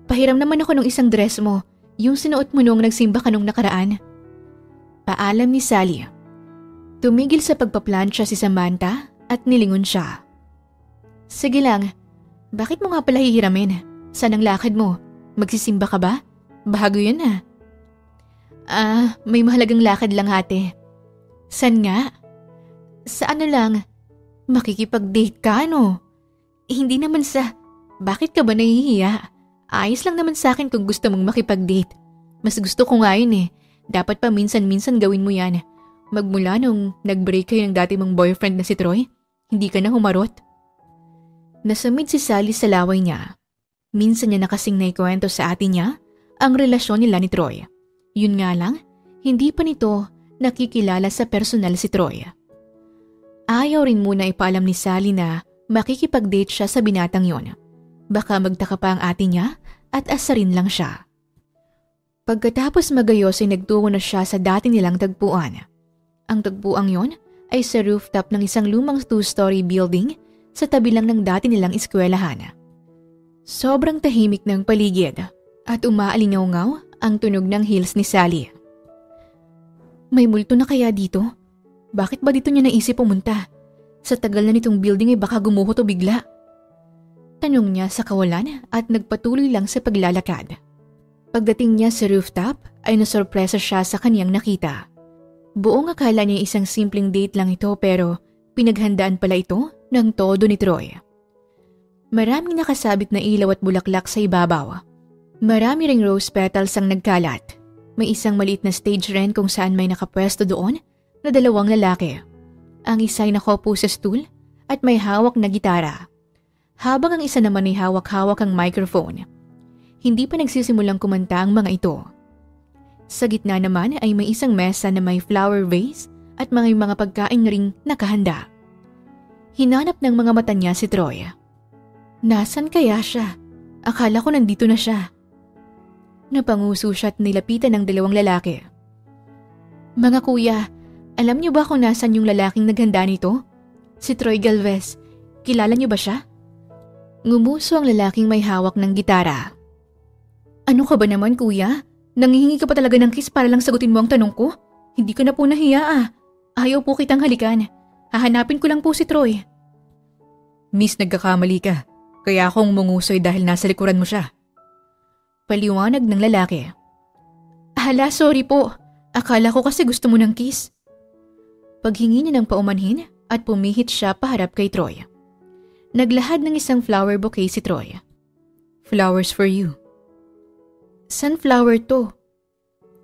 pahiram naman ako ng isang dress mo, yung sinuot mo noong nagsimba ka nung nakaraan. Paalam ni Sally. Tumigil sa pagpaplansya si Samantha at nilingon siya. Sige lang, bakit mo nga pala hihiramin? Saan ang lakad mo? Magsisimba ka ba? Bahago yun ha. May mahalagang lakad lang ate. San nga? Sa ano lang? Makikipag-date ka no? Hindi naman sa, bakit ka ba nahihiya? Ayos lang naman sa akin kung gusto mong makipag-date. Mas gusto ko nga yun eh. Dapat pa minsan-minsan gawin mo yan. Magmula nung nag-break kayo ng dati mong boyfriend na si Troy, hindi ka na humarot. Nasamid si Sally sa laway niya. Minsan niya na kasing naikwento sa atin niya ang relasyon nila ni Troy. Yun nga lang, hindi pa nito nakikilala sa personal si Troy. Ayaw rin muna ipaalam ni Sally na makikipag-date siya sa binatang yon. Baka magtaka pa ang ate niya at asarin lang siya. Pagkatapos magayos ay nagtungo na siya sa dati nilang tagpuan. Ang tagpuang yon ay sa rooftop ng isang lumang 2-story building sa tabi lang ng dati nilang eskwelahan. Sobrang tahimik ng paligid at umaalingaw-ngaw ang tunog ng heels ni Sally. May multo na kaya dito? Bakit ba dito niya naisip pumunta? Sa tagal na nitong building ay baka gumuho to bigla. Tanong niya sa kawalan at nagpatuloy lang sa paglalakad. Pagdating niya sa rooftop ay nasorpresa siya sa kaniyang nakita. Buong akala niya isang simpleng date lang ito pero pinaghandaan pala ito ng todo ni Troy. Maraming nakasabit na ilaw at bulaklak sa ibabaw. Marami ring rose petals ang nagkalat. May isang maliit na stage rin kung saan may nakapwesto doon na 2 lalaki. Ang isa ay nakaupo sa stool at may hawak na gitara. Habang ang isa naman ay hawak-hawak ang microphone. Hindi pa nagsisimulang kumanta ang mga ito. Sa gitna naman ay may isang mesa na may flower vase at mga pagkain ring nakahanda. Hinanap ng mga mata niya si Troy. Nasaan kaya siya? Akala ko nandito na siya. Napanguso siya at nilapitan ng 2 lalaki. Mga kuya, alam niyo ba kung nasaan yung lalaking naghanda nito? Si Troy Galvez. Kilala niyo ba siya? Ngumuso ang lalaking may hawak ng gitara. Ano ka ba naman kuya? Nangihingi ka pa talaga ng kiss para lang sagutin mo ang tanong ko? Hindi ka na po nahiya ah. Ayaw po kitang halikan. Hahanapin ko lang po si Troy. Miss, nagkakamali ka. Kaya akong mungusoy dahil nasa likuran mo siya. Paliwanag ng lalaki. Hala, sorry po. Akala ko kasi gusto mo ng kiss. Paghingi niya ng paumanhin at pumihit siya paharap kay Troy. Naglahad ng isang flower bouquet si Troy. Flowers for you. Sunflower to.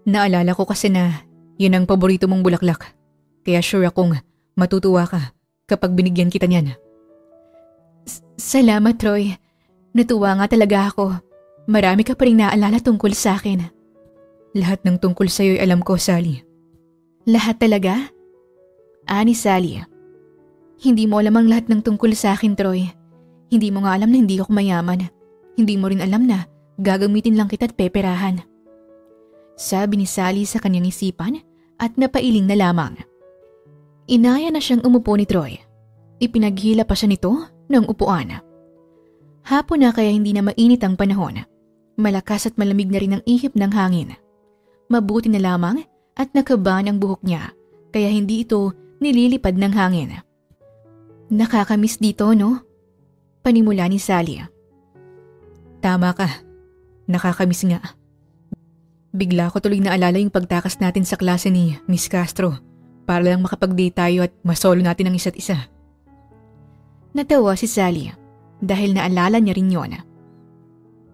Naalala ko kasi na yun ang paborito mong bulaklak. Kaya sure akong matutuwa ka kapag binigyan kita niyan. Salamat, Troy. Natuwa nga talaga ako. Marami ka pa rin naalala tungkol sa akin. Lahat ng tungkol sa'yo ay alam ko, Sally. Lahat talaga? Ani Sally. Hindi mo alam ang lahat ng tungkol sa akin, Troy. Hindi mo nga alam na hindi ako mayaman. Hindi mo rin alam na gagamitin lang kita at peperahan. Sabi ni Sally sa kanyang isipan at napailing na lamang. Inaya na siyang umupo ni Troy. Ipinaghila pa siya nito ng upuan. Hapon na kaya hindi na mainit ang panahon. Malakas at malamig na rin ang ihip ng hangin. Mabuti na lamang at nakaban ang buhok niya kaya hindi ito nililipad ng hangin. Nakakamiss dito, no? Panimula ni Sally. Tama ka. Nakakamiss nga. Bigla ko tuloy naalala yung pagtakas natin sa klase ni Miss Castro para lang makapag-date tayo at masolo natin ang isa't isa. Natawa si Sally dahil naalala niya rin yon.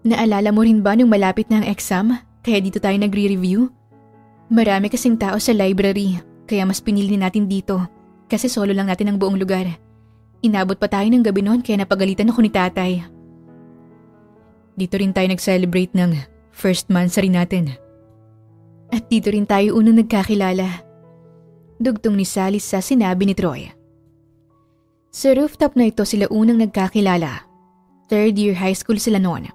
Naalala mo rin ba nung malapit na ang exam kaya dito tayo nagre-review? Marami kasing tao sa library kaya mas pinili natin dito kasi solo lang natin ang buong lugar. Inabot pa tayo ng gabi noon kaya napagalitan ako ni tatay. Dito rin tayo nag-celebrate ng first monthsary natin. At dito rin tayo unang nagkakilala. Dugtong ni Sally sa sinabi ni Troy. Sa rooftop na ito sila unang nagkakilala. Third year high school sila noon.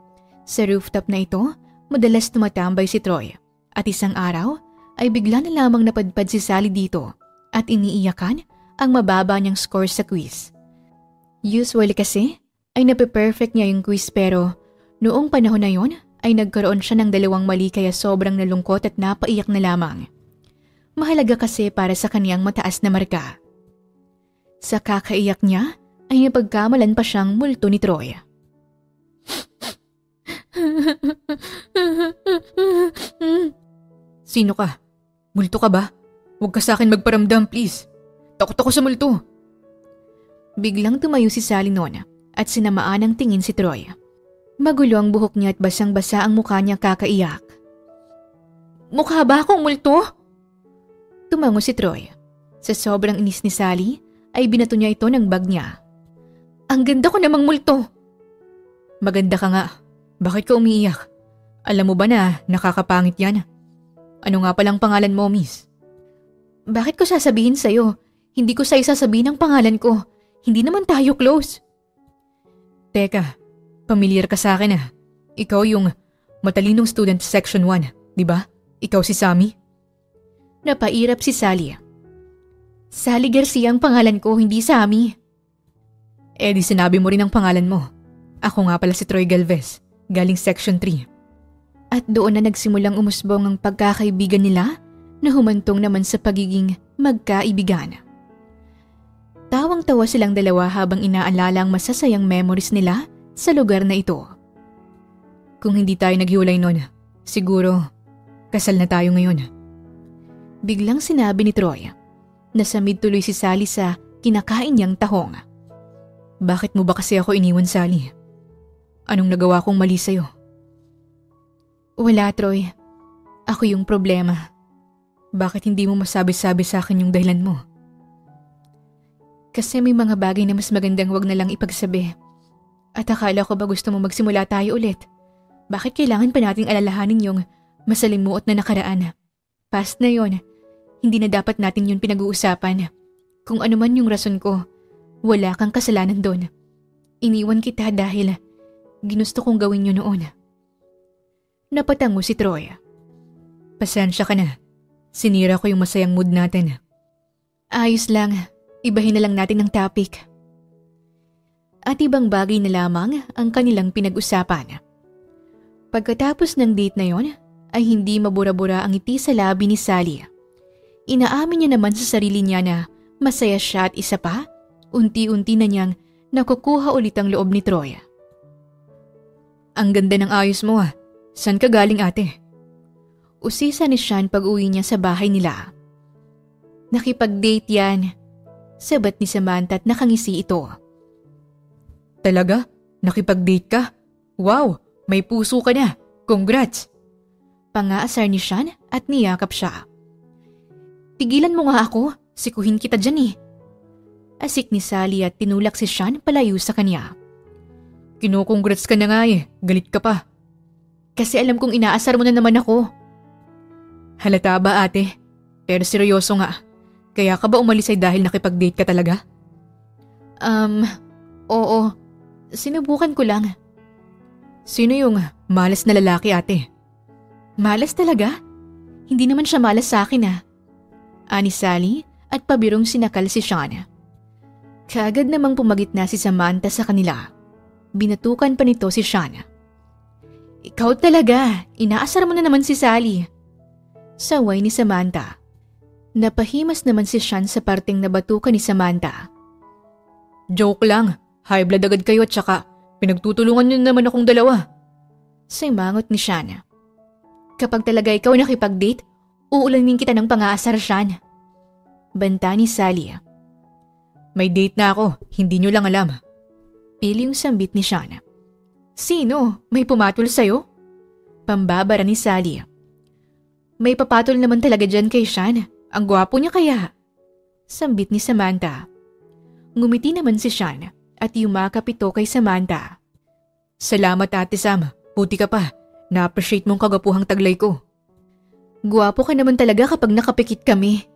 Sa rooftop na ito, madalas tumatambay si Troy. At isang araw ay bigla na lamang napadpad si Sally dito at iniiyakan ang mababa niyang score sa quiz. Usually kasi ay nape-perfect niya yung quiz pero noong panahon na yon ay nagkaroon siya ng 2 mali kaya sobrang nalungkot at napaiyak na lamang. Mahalaga kasi para sa kaniyang mataas na marka. Sa kakaiyak niya ay napagkamalan pa siyang multo ni Troy. Sino ka? Multo ka ba? Huwag ka sa akin magparamdam, please. Takot ako sa multo. Biglang tumayo si Sally noon at sinamaan ng tingin si Troy. Magulo ang buhok niya at basang-basa ang mukha niya kakaiyak. Mukha ba akong multo? Tumango si Troy. Sa sobrang inis ni Sally, ay binato niya ito ng bag niya. Ang ganda ko namang multo. Maganda ka nga. Bakit ka umiiyak? Alam mo ba na nakakapangit yan? Ano nga palang pangalan mo, miss? Bakit ko sasabihin sa'yo? Hindi ko sa'yo sasabihin ang pangalan ko. Hindi naman tayo close. Teka, familiar ka sa akin ah. Ikaw yung matalinong student sa section 1, di ba? Ikaw si Sammy? Napairap si Sally. Sally Garcia ang pangalan ko, hindi Sammy. Eh di sinabi mo rin ang pangalan mo. Ako nga pala si Troy Galvez, galing section 3. At doon na nagsimulang umusbong ang pagkakaibigan nila na humantong naman sa pagiging magkaibigan. Tawang-tawa silang dalawa habang inaalala ang masasayang memories nila sa lugar na ito. Kung hindi tayo naghiwalay noon, siguro kasal na tayo ngayon. Biglang sinabi ni Troy. Nasamid tuloy si Sally sa kinakain niyang tahong. Bakit mo ba kasi ako iniwan, Sally? Anong nagawa kong mali sa'yo? Wala, Troy. Ako yung problema. Bakit hindi mo masabi-sabi sa akin yung dahilan mo? Kasi may mga bagay na mas magandang wag na lang ipagsabi. At akala ko ba gusto mo magsimula tayo ulit? Bakit kailangan pa nating alalahanin yung masalimuot na nakaraan? Past na yon. Hindi na dapat natin yun pinag-uusapan. Kung ano man yung rason ko, wala kang kasalanan doon. Iniwan kita dahil ginusto kong gawin yun noon. Napatango si Troy. Pasensya ka na. Sinira ko yung masayang mood natin. Ayos lang. Ibahin na lang natin ang topic. At ibang bagay na lamang ang kanilang pinag-usapan. Pagkatapos ng date na yon, ay hindi mabura-bura ang ngiti sa labi ni Sally. Inaamin niya naman sa sarili niya na masaya siya at isa pa, unti-unti na niyang nakukuha ulit ang loob ni Troy. Ang ganda ng ayos mo ah. Saan ka galing ate? Usisa ni Sean pag-uwi niya sa bahay nila. Nakipag-date yan. Sabat ni Samantha at nakangisi ito. Talaga? Nakipag-date ka? Wow! May puso ka na! Congrats! Pangaasar ni Sean at niyakap siya. Tigilan mo nga ako, sikuhin kita dyan eh. Asik ni Sally at tinulak si Sean palayo sa kanya. Kinukongrats ka na nga eh, galit ka pa. Kasi alam kong inaasar mo na naman ako. Halata ba ate? Pero seryoso nga. Kaya ka ba umalis ay dahil nakipag-date ka talaga? Oo. Sinubukan ko lang. Sino yung malas na lalaki ate? Malas talaga? Hindi naman siya malas sa akin ah. Ani Sally at pabirong sinakal si Sean. Kaagad namang pumagit na si Samantha sa kanila. Binatukan pa nito si Sean. Ikaw talaga, inaasar mo na naman si Sally. Saway ni Samantha. Napahimas naman si Sean sa parteng nabatukan ni Samantha. Joke lang, high blood agad kayo at saka pinagtutulungan niyo naman akong dalawa. Simangot ni Sean. Kapag talaga ikaw nakipag-date, uulanin kita ng pangaasar, Sean. Banta ni Sally. May date na ako, hindi niyo lang alam. Piling sambit ni Sean. Sino? May pumatol sa'yo? Pambabara ni Sally. May papatol naman talaga dyan kay Sean. Ang gwapo niya kaya. Sambit ni Samantha. Ngumiti naman si Sean at yumakap ito kay Samantha. Salamat Ate Sam. Puti ka pa. Na-appreciate mong kagapuhang taglay ko. Guwapo ka naman talaga kapag nakapikit kami.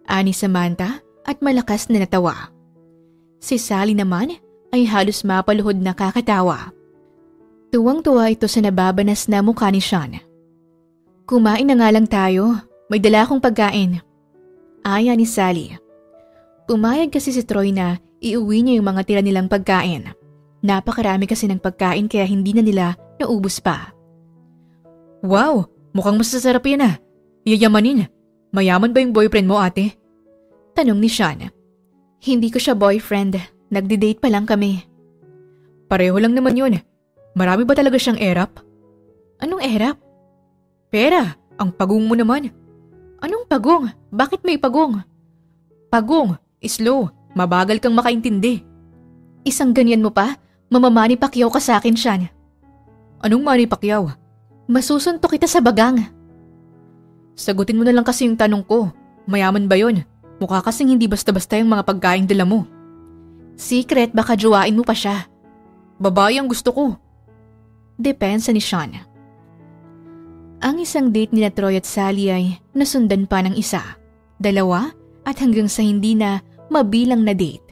Ani Samantha at malakas na natawa. Si Sally naman ay halos mapaluhod na kakatawa. Tuwang-tuwa ito sa nababanas na mukha ni Sean. Kumain na nga lang tayo. May dala akong pagkain. Aya ni Sally. Pumayag kasi si Troy na iuwi niya yung mga tira nilang pagkain. Napakarami kasi ng pagkain kaya hindi na nila naubos pa. Wow! Mukhang masasarap yan ah. Yayamanin. Mayaman ba yung boyfriend mo, ate? Tanong ni Sean. Hindi ko siya boyfriend. Nagde-date pa lang kami. Pareho lang naman yun. Marami ba talaga siyang erap? Anong erap? Pera. Ang pagong mo naman. Anong pagong? Bakit may pagong? Pagong. Slow. Mabagal kang makaintindi. Isang ganyan mo pa? Mamamani Pacquiao ka sa akin, Sean. Anong Manny Pacquiao? Masusuntok kita sa bagang. Sagutin mo na lang kasi yung tanong ko. Mayaman ba yun? Mukha kasing hindi basta-basta yung mga pagkain dala mo. Secret, baka juwain mo pa siya. Babae ang gusto ko. Depensa ni Sean. Ang isang date nila Troy at Sally ay nasundan pa ng isa, dalawa at hanggang sa hindi na mabilang na date.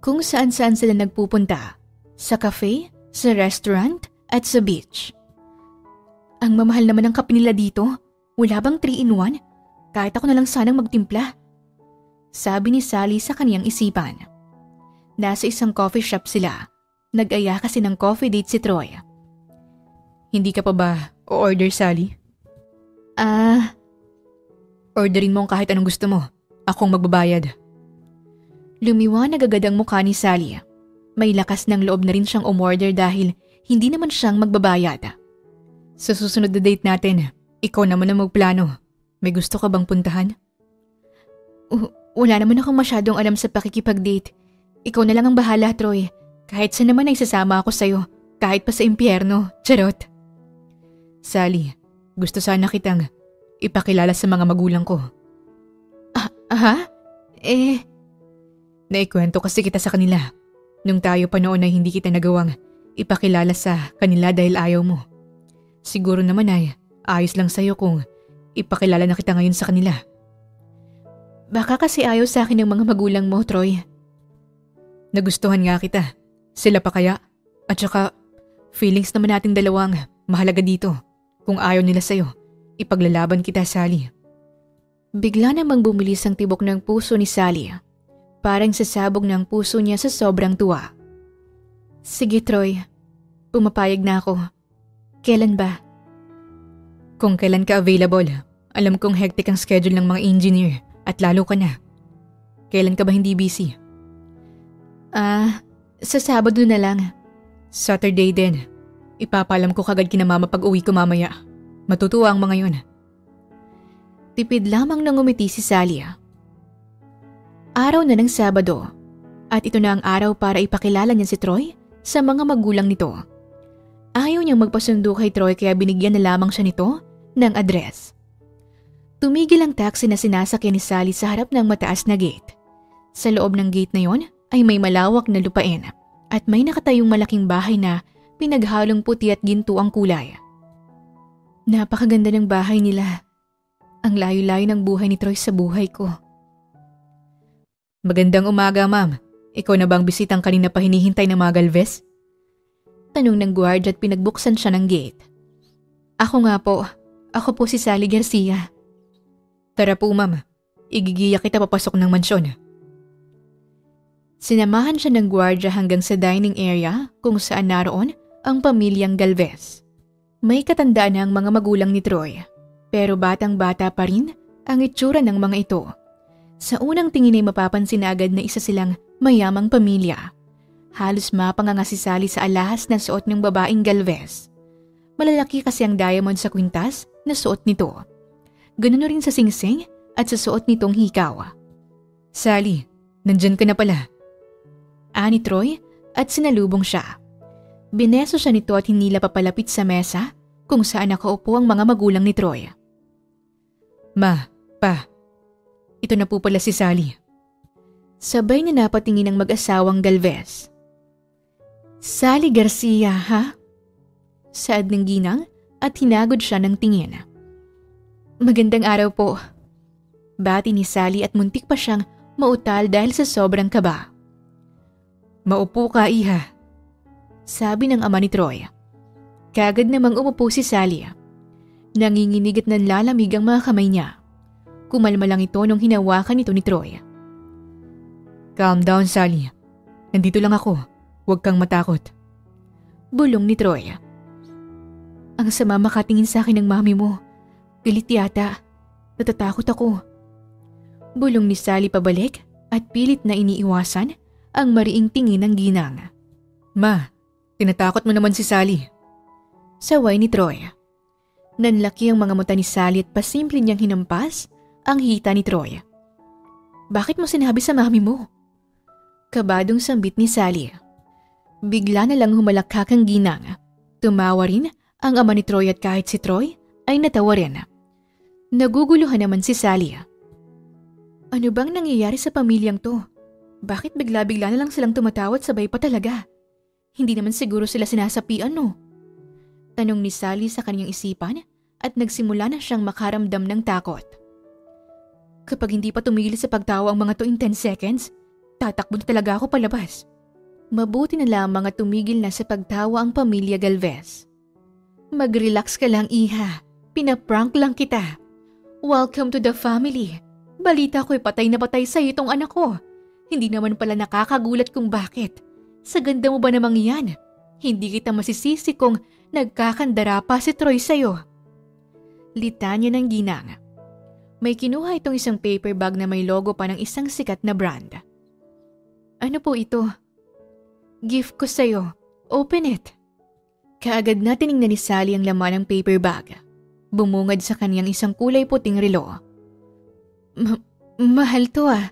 Kung saan-saan sila nagpupunta. Sa cafe, sa restaurant at sa beach. Ang mamahal naman ng kape nila dito. Wala bang 3-in-1? Kahit ako na lang sanang magtimpla. Sabi ni Sally sa kaniyang isipan. Nasa isang coffee shop sila. Nag-aya kasi ng coffee date si Troy. Hindi ka pa ba o-order, Sally? Orderin mo kahit anong gusto mo. Akong magbabayad. Lumiwanag agad ang mukha ni Sally. May lakas ng loob na rin siyang umorder dahil hindi naman siyang magbabayad. Sa susunod na date natin, ikaw naman ang magplano. May gusto ka bang puntahan? Wala naman akong masyadong alam sa pakikipag-date. Ikaw na lang ang bahala, Troy. Kahit saan naman ay sasama ako sa'yo. Kahit pa sa impyerno. Charot. Sally, gusto sana kitang ipakilala sa mga magulang ko. Naikwento kasi kita sa kanila. Nung tayo pa noon ay hindi kita nagawang ipakilala sa kanila dahil ayaw mo. Siguro naman ay ayos lang sa'yo kung ipakilala na kita ngayon sa kanila. Baka kasi ayaw sa akin ng mga magulang mo, Troy. Nagustuhan nga kita. Sila pa kaya? At saka, feelings naman nating dalawang mahalaga dito. Kung ayaw nila sa'yo, ipaglalaban kita, Sally. Bigla namang bumilis ang tibok ng puso ni Sally. Parang sasabog ng puso niya sa sobrang tuwa. Sige, Troy. Pumapayag na ako. Kailan ba? Kung kailan ka available. Alam kong hectic ang schedule ng mga engineer at lalo ka na. Kailan ka ba hindi busy? Sa Sabado na lang. Saturday din. Ipapalam ko kagad kina mama pag uwi ko mamaya. Matutuwa ang mga yun. Tipid lamang nang umiti si Sally. Araw na ng Sabado. At ito na ang araw para ipakilala niya si Troy sa mga magulang nito. Ayaw niyang magpasundo kay Troy kaya binigyan na lamang siya nito ng address. Tumigil ang taxi na sinasakyan ni Sally sa harap ng mataas na gate. Sa loob ng gate na yon ay may malawak na lupain at may nakatayong malaking bahay na pinaghalong puti at ginto ang kulay. Napakaganda ng bahay nila. Ang layo-layo ng buhay ni Troy sa buhay ko. Magandang umaga, ma'am. Ikaw na bang bisitang kanina pa hinihintay ng mga Galvez? Tanong ng guardia at pinagbuksan siya ng gate. Ako nga po. Ako po si Sally Garcia. Tara po, ma'am. Igigiya kita papasok ng mansyon. Sinamahan siya ng guardia hanggang sa dining area kung saan naroon ang pamilyang Galvez. May katandaan na ang mga magulang ni Troy, pero batang-bata pa rin ang itsura ng mga ito. Sa unang tingin ay mapapansin agad na isa silang mayamang pamilya. Halos mapanganga si Sally sa alahas na suot ng babaeng Galvez. Malalaki kasi ang diamond sa kwintas na suot nito. Ganun rin sa singsing at sa suot nitong hikaw. Sally, nandyan ka na pala. Ani Troy at sinalubong siya. Bineso siya nito at hinila papalapit sa mesa kung saan nakaupo ang mga magulang ni Troy. Ma, pa, ito na po pala si Sally. Sabay na napatingin ang mag-asawang Galvez. Sally Garcia, ha? Saad ng ginang at hinagod siya ng tingin. Magandang araw po. Bati ni Sally at muntik pa siyang mautal dahil sa sobrang kaba. Maupo ka, iha. Sabi ng ama ni Troy. Kagad namang umupo si Sally. Nanginginig at nanlalamig ang mga kamay niya. Kumalma lang ito nung hinawakan ito ni Troy. Calm down, Sally. Nandito lang ako. Huwag kang matakot. Bulong ni Troy. Ang sama makatingin sa akin ng mami mo. Galit yata. Natatakot ako. Bulong ni Sally pabalik at pilit na iniiwasan ang mariing tingin ng ginang. Ma, tinatakot mo naman si Sally. Saway ni Troy. Nanlaki ang mga mata ni Sally at pasimple niyang hinampas ang hita ni Troy. Bakit mo sinabi sa mami mo? Kabadong sambit ni Sally. Bigla na lang humalakhak ang ginang. Tumawa rin ang ama ni Troy at kahit si Troy ay natawa rin. Naguguluhan naman si Sally. Ano bang nangyayari sa pamilyang to? Bakit bigla-bigla na lang silang tumatawat sabay pa talaga? Hindi naman siguro sila sinasapian, no? Tanong ni Sally sa kanyang isipan at nagsimula na siyang makaramdam ng takot. Kapag hindi pa tumigil sa pagtawa ang mga to in 10 seconds, tatakbo na talaga ako palabas. Mabuti na lamang at tumigil na sa pagtawa ang pamilya Galvez. Mag-relax ka lang, iha. Pinaprank lang kita. Welcome to the family. Balita ko'y patay na patay sa itong anak ko. Hindi naman pala nakakagulat kung bakit. Sa ganda mo ba namang yan? Hindi kita masisisi kung nagkakandara pa si Troy sa'yo. Litanya ng ginang. May kinuha itong isang paper bag na may logo pa ng isang sikat na brand. Ano po ito? Gift ko sa'yo. Open it. Kaagad na tiningnan ni Sally ang laman ng paper bag. Bumungad sa kanyang isang kulay puting relo. Mahal to ah.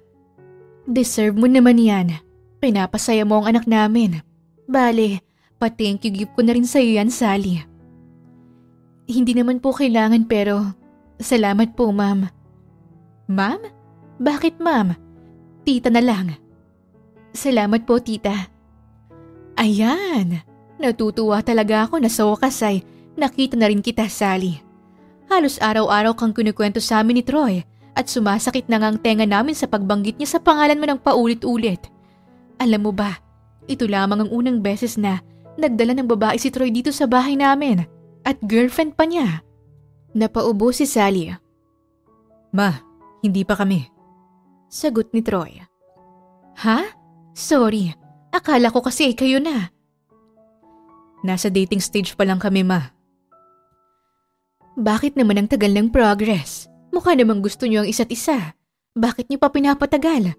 Deserve mo naman yan. Pinapasaya mo ang anak namin. Bale, pa-thank you gift ko na rin sa'yo yan, Sally. Hindi naman po kailangan pero salamat po, ma'am. Ma'am? Bakit, ma'am? Tita na lang. Salamat po, tita. Ayan, natutuwa talaga ako na sa wakas ay nakita na rin kita, Sally. Halos araw-araw kang kinukwento sa amin ni Troy at sumasakit na nga ang tenga namin sa pagbanggit niya sa pangalan mo ng paulit-ulit. Alam mo ba, ito lamang ang unang beses na nagdala ng babae si Troy dito sa bahay namin at girlfriend pa niya. Napaubo si Sally. Ma, hindi pa kami. Sagot ni Troy. Ha? Sorry, akala ko kasi kayo na. Nasa dating stage pa lang kami, ma. Bakit naman ang tagal ng progress? Mukha namang gusto niyo ang isa't isa. Bakit niyo pa pinapatagal?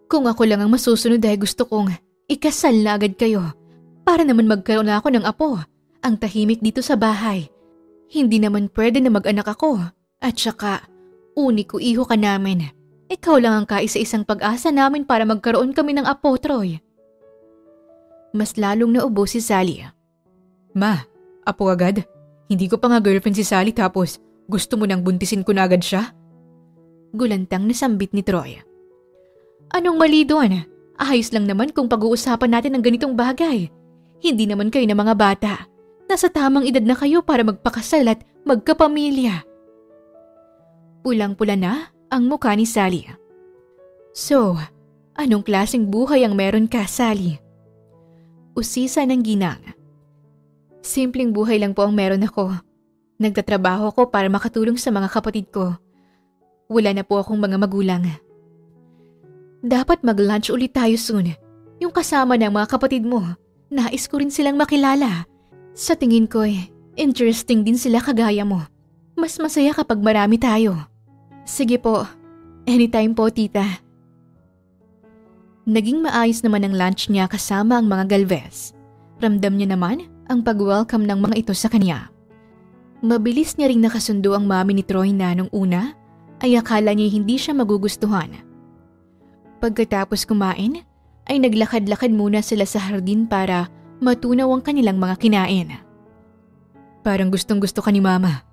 Kung ako lang ang masusunod ay gusto kong ikasal na agad kayo. Para naman magkaroon na ako ng apo. Ang tahimik dito sa bahay. Hindi naman pwede na mag-anak ako. At saka, uniko iho ka namin. Ikaw lang ang kaisa-isang pag-asa namin para magkaroon kami ng apo, Troy. Mas lalong naubo si Sally. Ma, apo agad? Hindi ko pa nga girlfriend si Sally tapos gusto mo nang buntisin ko na agad siya? Gulantang nasambit ni Troy. Anong mali doon? Ayos lang naman kung pag-uusapan natin ng ganitong bagay. Hindi naman kayo na mga bata. Nasa tamang edad na kayo para magpakasal at magkapamilya. Pulang-pula na ang mukha ni Sally. So, anong klaseng buhay ang meron ka, Sally? Usisa ng ginang. Simpleng buhay lang po ang meron ako. Nagtatrabaho ako para makatulong sa mga kapatid ko. Wala na po akong mga magulang. Dapat mag-lunch ulit tayo soon. Yung kasama ng mga kapatid mo. Nais ko rin silang makilala. Sa tingin ko interesting din sila kagaya mo. Mas masaya kapag marami tayo. Sige po. Anytime po, tita. Naging maayos naman ang lunch niya kasama ang mga Galvez. Ramdam niya naman ang pag-welcome ng mga ito sa kanya. Mabilis niya ring nakasundo ang mami ni Troy na nung una ay akala niya hindi siya magugustuhan. Pagkatapos kumain ay naglakad-lakad muna sila sa hardin para matunaw ang kanilang mga kinain. Parang gustong-gusto ka ni mama.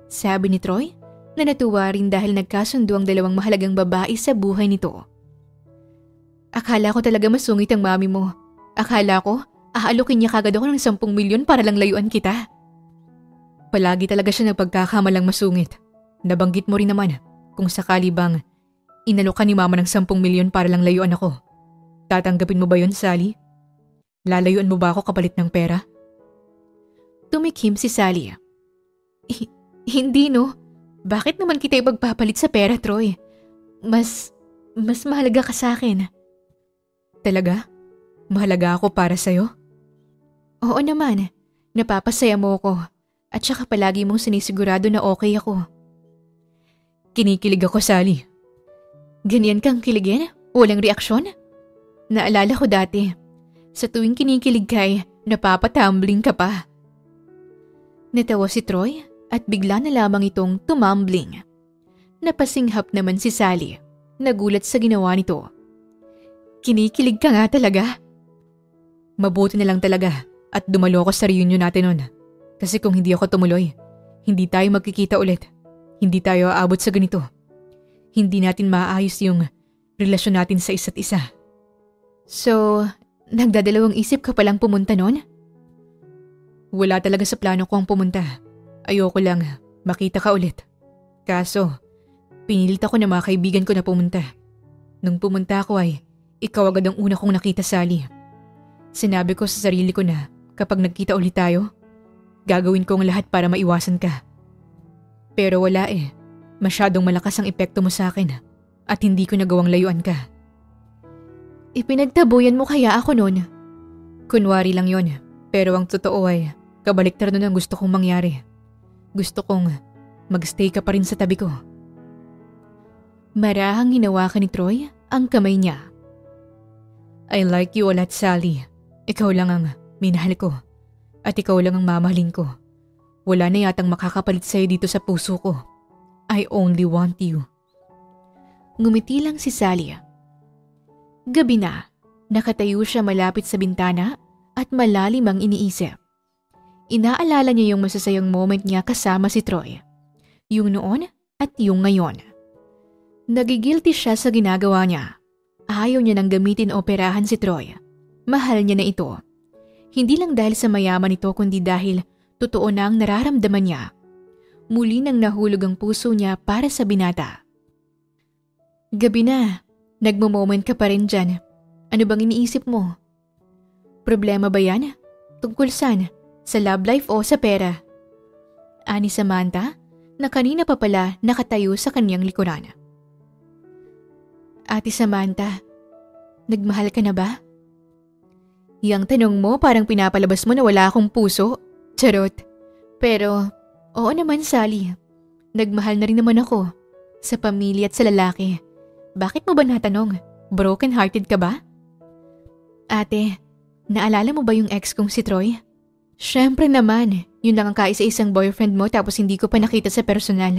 Sabi ni Troy na natuwa rin dahil nagkasundo ang dalawang mahalagang babae sa buhay nito. Akala ko talaga masungit ang mami mo. Akala ko Aalokin niya kagad ako ng 10 milyon para lang layuan kita. Palagi talaga siya nagpagkakamalang masungit. Nabanggit mo rin naman kung sakali bang inalok ka ni mama ng 10 milyon para lang layuan ako. Tatanggapin mo ba yun, Sally? Lalayuan mo ba ako kapalit ng pera? Tumikim si Sally. Hindi no. Bakit naman kita ipagpapalit sa pera, Troy? Mas mahalaga ka sa akin. Talaga? Mahalaga ako para sa'yo? Oo naman. Napapasaya mo ako. At saka palagi mong sinisigurado na okay ako. Kinikilig ako, Sally. Ganyan kang kiligin? Walang reaksyon? Naalala ko dati. Sa tuwing kinikilig kay, napapatumbling ka pa. Natawa si Troy at bigla na lamang itong tumambling. Napasinghap naman si Sally. Nagulat sa ginawa nito. Kinikilig ka nga talaga? Mabuti na lang talaga at dumalo ako sa reunion natin nun. Kasi kung hindi ako tumuloy, hindi tayo magkikita ulit. Hindi tayo aabot sa ganito. Hindi natin maayos yung relasyon natin sa isa't isa. So, nagdadalawang isip ka palang pumunta nun? Wala talaga sa plano ko ang pumunta. Ayoko lang makita ka ulit. Kaso, pinilit ako ng mga kaibigan ko na pumunta. Nung pumunta ako ay, ikaw agad ang una kong nakita, Sally. Sinabi ko sa sarili ko na kapag nagkita ulit tayo, gagawin ko ang lahat para maiwasan ka. Pero wala eh. Masyadong malakas ang epekto mo sa akin at hindi ko nagawang layuan ka. Ipinagtabuyan mo kaya ako noon? Kunwari lang yon, pero ang totoo ay kabaliktaran nun ang gusto kong mangyari. Gusto kong magstay ka pa rin sa tabi ko. Marahang hinawakan ni Troy ang kamay niya. I like you a lot, Sally. Ikaw lang ang minahal ko at ikaw lang ang mamahalin ko. Wala na yatang makakapalit sa'yo dito sa puso ko. I only want you. Ngumiti lang si Sally. Gabi na, nakatayo siya malapit sa bintana at malalim ang iniisip. Inaalala niya yung masasayang moment niya kasama si Troy. Yung noon at yung ngayon. Nagigilty siya sa ginagawa niya. Ayaw niya nang gamitin o operahan si Troy. Mahal niya na ito. Hindi lang dahil sa mayaman nito kundi dahil totoo na ang nararamdaman niya. Muli nang nahulog ang puso niya para sa binata. Gabi na, nagmo-moment ka pa rin dyan. Ano bang iniisip mo? Problema ba yan? Tungkol saan? Sa love life o sa pera? Ani Samantha, na kanina pa pala nakatayo sa kanyang likuran. Ate Samantha, nagmahal ka na ba? Yang tanong mo parang pinapalabas mo na wala akong puso. Charot. Pero, oo naman Sally. Nagmahal na rin naman ako. Sa pamilya at sa lalaki. Bakit mo ba natanong? Broken-hearted ka ba? Ate, naalala mo ba yung ex kong si Troy? Syempre naman. Yun lang ang kaisa-isang boyfriend mo tapos hindi ko pa nakita sa personal.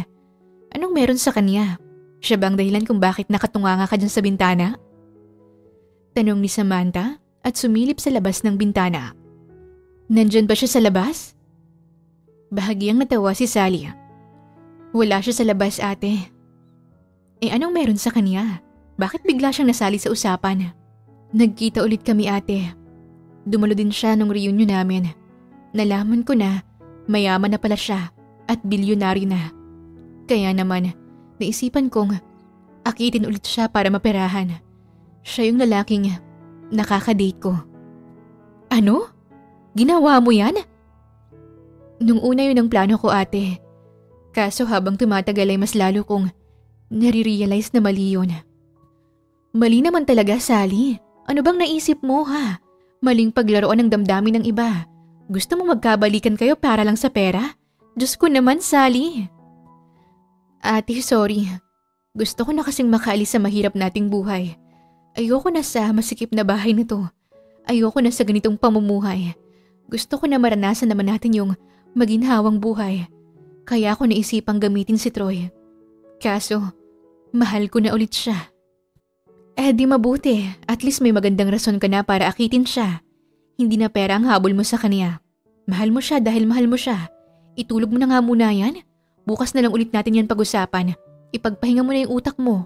Anong meron sa kanya? Siya bang dahilan kung bakit nakatunganga ka dyan sa bintana? Tanong ni Samantha at sumilip sa labas ng bintana. Nandyan ba siya sa labas? Bahagyang natawa si Sally. Wala siya sa labas, ate. Eh anong meron sa kanya? Bakit bigla siyang nasali sa usapan? Nagkita ulit kami, ate. Dumalo din siya nung reunion namin. Nalaman ko na mayaman na pala siya at bilyonary na. Kaya naman, naisipan kong akitin ulit siya para maperahan. Siya yung lalaking nakakadate ko. Ano? Ginawa mo yan? Nung una yun ang plano ko, ate. Kaso habang tumatagal ay mas lalo kong nare-realize na mali yun. Mali naman talaga, Sally. Ano bang naisip mo, ha? Maling paglaruan ng damdamin ng iba. Gusto mo magkabalikan kayo para lang sa pera? Diyos ko naman, Sally. Ate, sorry. Gusto ko na kasing makaalis sa mahirap nating buhay. Ayoko na sa masikip na bahay na to. Ayoko na sa ganitong pamumuhay. Gusto ko na maranasan naman natin yung maginhawang buhay. Kaya ako naisipang gamitin si Troy. Kaso, mahal ko na ulit siya. Eh di mabuti, at least may magandang rason ka na para akitin siya. Hindi na pera ang habol mo sa kanya. Mahal mo siya dahil mahal mo siya. Itulog mo na nga muna yan. Bukas na lang ulit natin yan pag-usapan. Ipagpahinga mo na yung utak mo.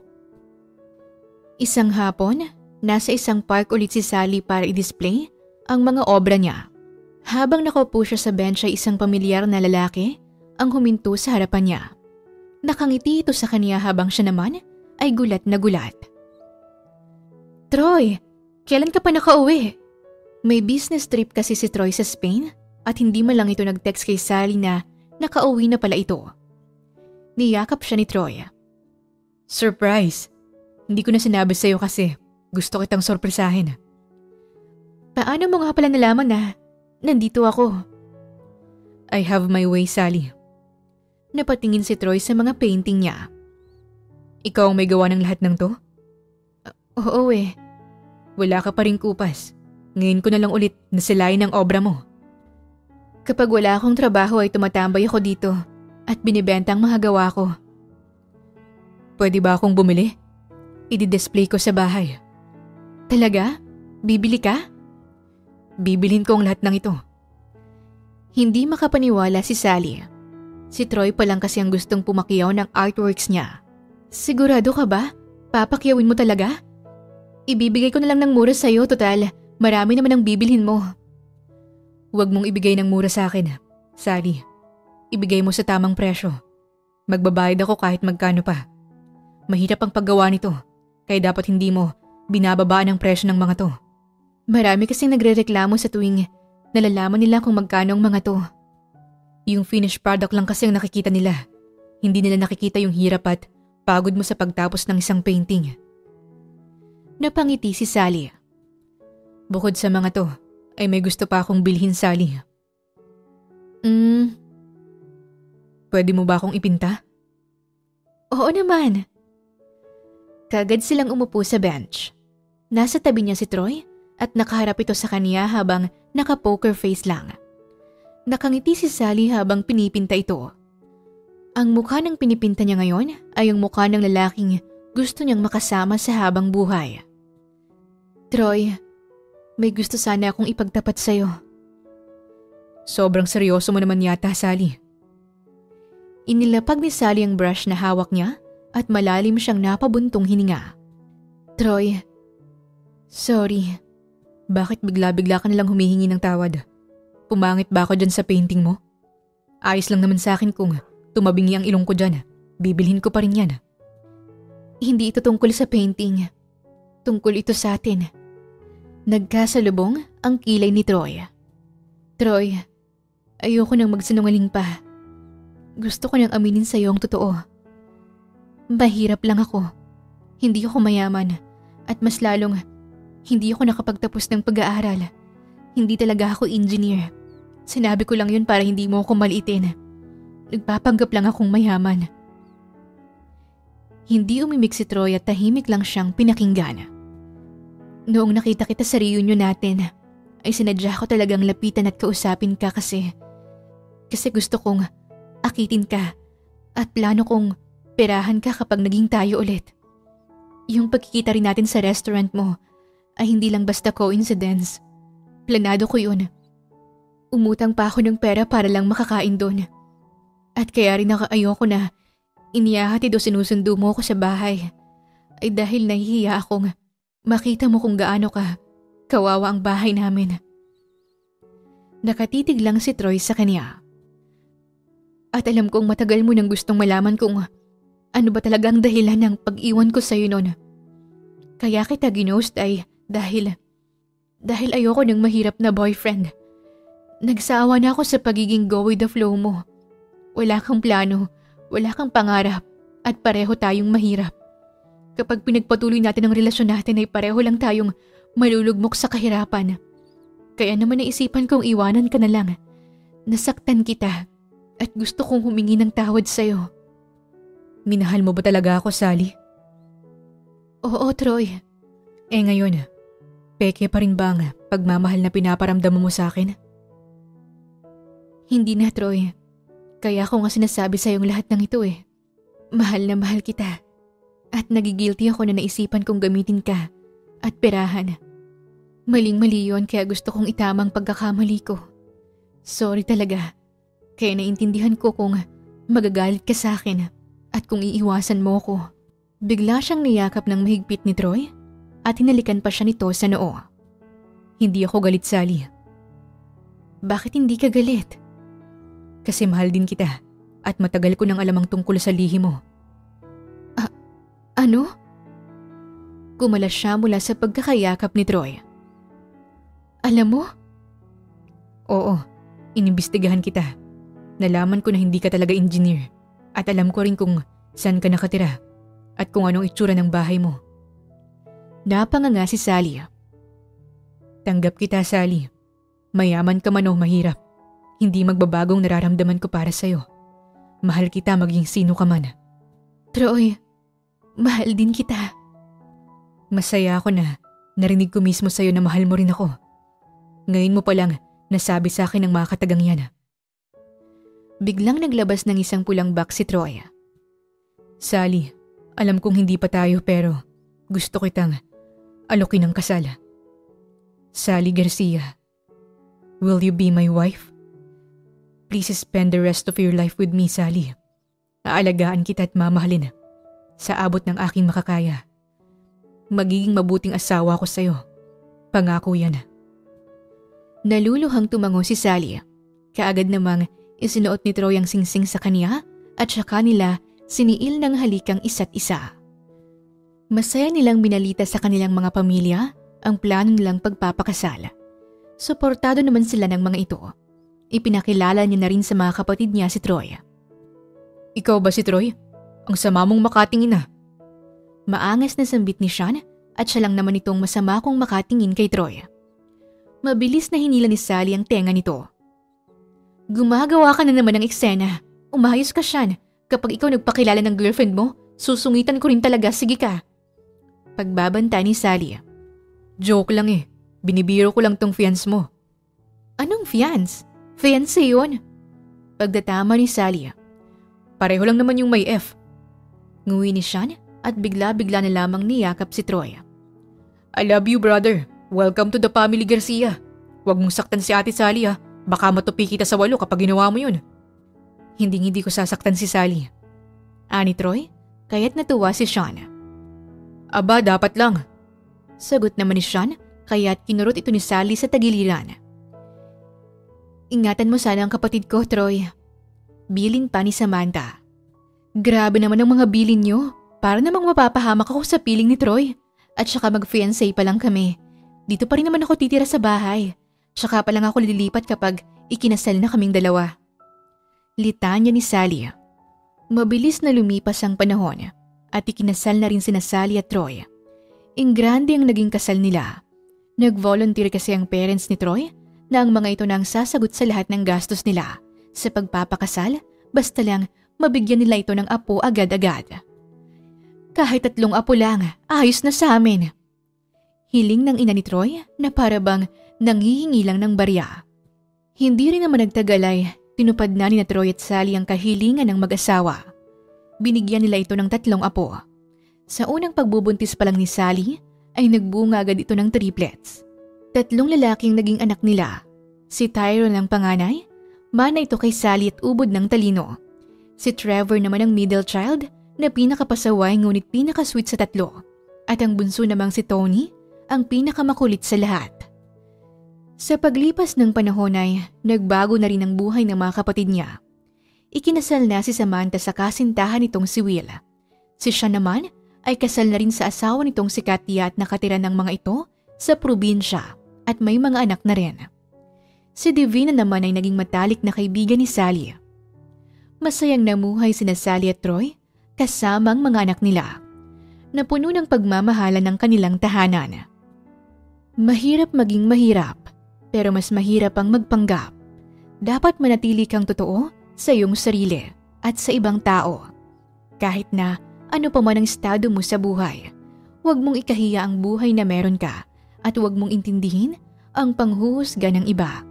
Isang hapon, nasa isang park ulit si Sally para i-display ang mga obra niya. Habang nakaupo siya sa bench ay isang pamilyar na lalaki ang huminto sa harapan niya. Nakangiti ito sa kanya habang siya naman ay gulat na gulat. Troy, kailan ka pa nakauwi? May business trip kasi si Troy sa Spain at hindi man lang ito nag-text kay Sally na nakauwi na pala ito. Niyakap siya ni Troy. Surprise! Hindi ko na sinabi sa'yo kasi gusto kitang sorpresahin. Paano mo nga pala nalaman na nandito ako? I have my way, Sally. Napatingin si Troy sa mga painting niya. Ikaw ang may gawa ng lahat ng to? Oo eh. Wala ka pa rin kupas. Ngayon ko na lang ulit nasilayan ang obra mo. Kapag wala akong trabaho ay tumatambay ako dito at binibenta ang mga gawa ko. Pwede ba akong bumili? I-display ko sa bahay. Talaga? Bibili ka? Bibilhin ko ang lahat ng ito. Hindi makapaniwala si Sally. Si Troy pa lang kasi ang gustong pumakyaw ng artworks niya. Sigurado ka ba? Papakyawin mo talaga? Ibibigay ko na lang ng mura sa'yo, total. Marami naman ang bibilhin mo. Huwag mong ibigay ng mura sa akin, Sally. Ibigay mo sa tamang presyo. Magbabayad ako kahit magkano pa. Mahirap ang paggawa nito, kaya dapat hindi mo binababaan ang presyo ng mga to. Marami kasing nagrereklamo sa tuwing nalalaman nila kung magkano ang mga to. Yung finished product lang kasi ang nakikita nila. Hindi nila nakikita yung hirap at pagod mo sa pagtapos ng isang painting. Napangiti si Sally. Bukod sa mga to, ay may gusto pa akong bilhin, Sally. Pwede mo ba akong ipinta? Oo naman. Kagad silang umupo sa bench. Nasa tabi niya si Troy at nakaharap ito sa kanya habang naka-poker face lang. Nakangiti si Sally habang pinipinta ito. Ang mukha ng pinipinta niya ngayon ay ang mukha ng lalaking gusto niyang makasama sa habang buhay. Troy, may gusto sana akong ipagtapat sa'yo. Sobrang seryoso mo naman yata, Sally. Inilapag ni Sally ang brush na hawak niya at malalim siyang napabuntong hininga. Troy, sorry. Bakit bigla-bigla ka nalang humihingi ng tawad? Pumangit ba ako dyan sa painting mo? Ayos lang naman sa akin kung tumabingi ang ilong ko dyan. Bibilhin ko pa rin yan. Hindi ito tungkol sa painting. Tungkol ito sa atin. Nagkasalubong ang kilay ni Troy. Troy, ayoko nang magsinungaling pa. Gusto ko nang aminin sa iyo ang totoo. Mahirap lang ako. Hindi ako mayaman. At mas lalong, hindi ako nakapagtapos ng pag-aaral. Hindi talaga ako engineer. Sinabi ko lang yun para hindi mo ako maliitin. Nagpapanggap lang akong mayaman. Hindi umimik si Troy at tahimik lang siyang pinakinggan. Noong nakita kita sa reunion natin, ay sinadya ko talagang lapitan at kausapin ka kasi gusto kong akitin ka at plano kong perahan ka kapag naging tayo ulit. Yung pagkikita rin natin sa restaurant mo ay hindi lang basta coincidence. Planado ko yun. Umutang pa ako ng pera para lang makakain doon. At kaya rin ayoko na inihahatid o sinusundo mo ako sa bahay ay dahil nahihiya akong makita mo kung gaano ka kawawa ang bahay namin. Nakatitig lang si Troy sa kanya. At alam kong matagal mo nang gustong malaman kung ano ba talagang dahilan ng pag-iwan ko sa'yo noon. Kaya kita ginost ay dahil ayoko ng mahirap na boyfriend. Nagsawa na ako sa pagiging go with the flow mo. Wala kang plano, wala kang pangarap, at pareho tayong mahirap. Kapag pinagpatuloy natin ang relasyon natin ay pareho lang tayong malulugmok sa kahirapan. Kaya naman naisipan kong iwanan ka na lang. Nasaktan kita at gusto kong humingi ng tawad sa'yo. Minahal mo ba talaga ako, Sally? Oo, Troy. Ngayon, peke pa rin ba ang pagmamahal na pinaparamdam mo sa akin? Hindi na, Troy. Kaya ako nga sinasabi sa'yong lahat ng ito eh. Mahal na mahal kita. At nagigilty ako na naisipan kong gamitin ka at perahan. Maling-mali yun kaya gusto kong itama ang pagkakamali ko. Sorry talaga. Kaya naintindihan ko kung magagalit ka sa akin at kung iiwasan mo ko. Bigla siyang niyakap ng mahigpit ni Troy at hinalikan pa siya nito sa noo. Hindi ako galit, Sally. Bakit hindi ka galit? Kasi mahal din kita at matagal ko nang alam ang tungkol sa lihi mo. Ano? Kumalas siya mula sa pagkakayakap ni Troy. Alam mo? Oo, inimbestigahan kita. Nalaman ko na hindi ka talaga engineer at alam ko rin kung saan ka nakatira at kung anong itsura ng bahay mo. Napanganga si Sally. Tanggap kita, Sally. Mayaman ka man o mahirap, hindi magbabagong nararamdaman ko para sa'yo. Mahal kita maging sino ka man. Troy, mahal din kita. Masaya ako na narinig ko mismo sa'yo na mahal mo rin ako. Ngayon mo palang nasabi sa akin ng mga katagang yan. Biglang naglabas ng isang pulang box si Troy. Sally, alam kong hindi pa tayo pero gusto kitang alokin ng kasal. Sally Garcia, will you be my wife? Please spend the rest of your life with me, Sally. Aalagaan kita at mamahalin sa abot ng aking makakaya. Magiging mabuting asawa ko sa'yo. Pangako yan. Naluluhang tumango si Sally. Kaagad namang isinuot ni Troy ang singsing sa kanya at saka nila siniil ng halikang isa't isa. Masaya nilang binalita sa kanilang mga pamilya ang plano nilang pagpapakasal. Suportado naman sila ng mga ito. Ipinakilala niya na rin sa mga kapatid niya si Troy. Ikaw ba si Troy? Ang sama mong makatingin na. Maangas na sambit ni Sean at siya lang naman itong masama kung makatingin kay Troy. Mabilis na hinila ni Sally ang tenga nito. Gumagawa ka na naman ng eksena. Umayos ka, Sean. Kapag ikaw nagpakilala ng girlfriend mo, susungitan ko rin talaga, sige ka. Pagbabanta ni Sally. Joke lang eh. Binibiro ko lang tong fiance mo. Anong fiance? Fiance yun. Pagdatama ni Sally. Pareho lang naman yung may F. Nguwi ni Sean at bigla-bigla na lamang niyakap si Troy. I love you, brother. Welcome to the family Garcia. Huwag mong saktan si Ate Sally ha. Baka matupi kita sa walo kapag ginawa mo yun. Hindi ko sasaktan si Sally. Ani Troy, kaya't natuwa si Sean. Aba, dapat lang. Sagot naman ni Sean, kaya't kinurot ito ni Sally sa tagiliran. Ingatan mo sana ang kapatid ko, Troy. Bilin pa ni Samantha. Grabe naman ang mga bilin niyo. Para namang mapapahamak ako sa piling ni Troy. At saka mag-fiancé pa lang kami. Dito pa rin naman ako titira sa bahay. Saka pa lang ako lilipat kapag ikinasal na kaming dalawa. Litanya ni Sally. Mabilis na lumipas ang panahon at ikinasal na rin sina Sally at Troy. Ingrande ang naging kasal nila. Nag-volunteer kasi ang parents ni Troy na ang mga ito na ang sasagot sa lahat ng gastos nila sa pagpapakasal basta lang mabigyan nila ito ng apo agad-agad. Kahit 3 apo lang, ayos na sa amin. Hiling ng ina ni Troy na para bang nanghihingi lang ng barya. Hindi rin naman nagtagal ay tinupad na ni Troy at Sally ang kahilingan ng mag-asawa. Binigyan nila ito ng 3 apo. Sa unang pagbubuntis pa lang ni Sally ay nagbunga agad ito ng triplets. 3 lalaking naging anak nila. Si Tyrone ang panganay, mana ito kay Sally at ubod ng talino. Si Trevor naman ang middle child na pinakapasaway ngunit pinakasweet sa 3. At ang bunso namang si Tony ang pinakamakulit sa lahat. Sa paglipas ng panahon ay nagbago na rin ang buhay ng mga kapatid niya. Ikinasal na si Samantha sa kasintahan nitong si Will. Si Sean naman ay kasal na rin sa asawa nitong si Katia at nakatira ng mga ito sa probinsya at may mga anak na rin. Si Divina naman ay naging matalik na kaibigan ni Sally. Masayang namuhay sina Sally at Troy kasama ang mga anak nila. Napuno ng pagmamahala ng kanilang tahanan. Mahirap maging mahirap, pero mas mahirap ang magpanggap. Dapat manatili kang totoo sa iyong sarili at sa ibang tao. Kahit na ano pa man ang estado mo sa buhay, huwag mong ikahiya ang buhay na meron ka at huwag mong intindihin ang panghuhusga ng iba.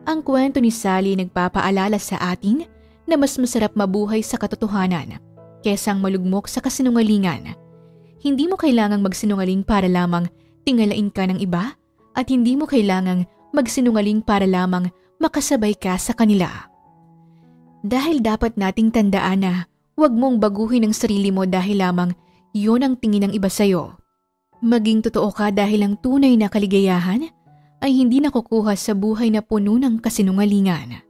Ang kwento ni Sally nagpapaalala sa atin na mas masarap mabuhay sa katotohanan kaysa malugmok sa kasinungalingan. Hindi mo kailangang magsinungaling para lamang tingalain ka ng iba at hindi mo kailangang magsinungaling para lamang makasabay ka sa kanila. Dahil dapat nating tandaan na huwag mong baguhin ang sarili mo dahil lamang yun ang tingin ng iba sa'yo. Maging totoo ka dahil ang tunay na kaligayahan ay hindi nakukuha sa buhay na puno ng kasinungalingan.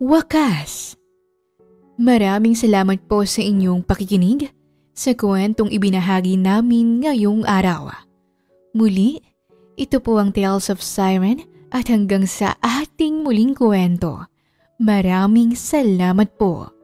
Wakas! Maraming salamat po sa inyong pakikinig sa kwentong ibinahagi namin ngayong araw. Muli, ito po ang Tales of Siren at hanggang sa ating muling kwento. Maraming salamat po.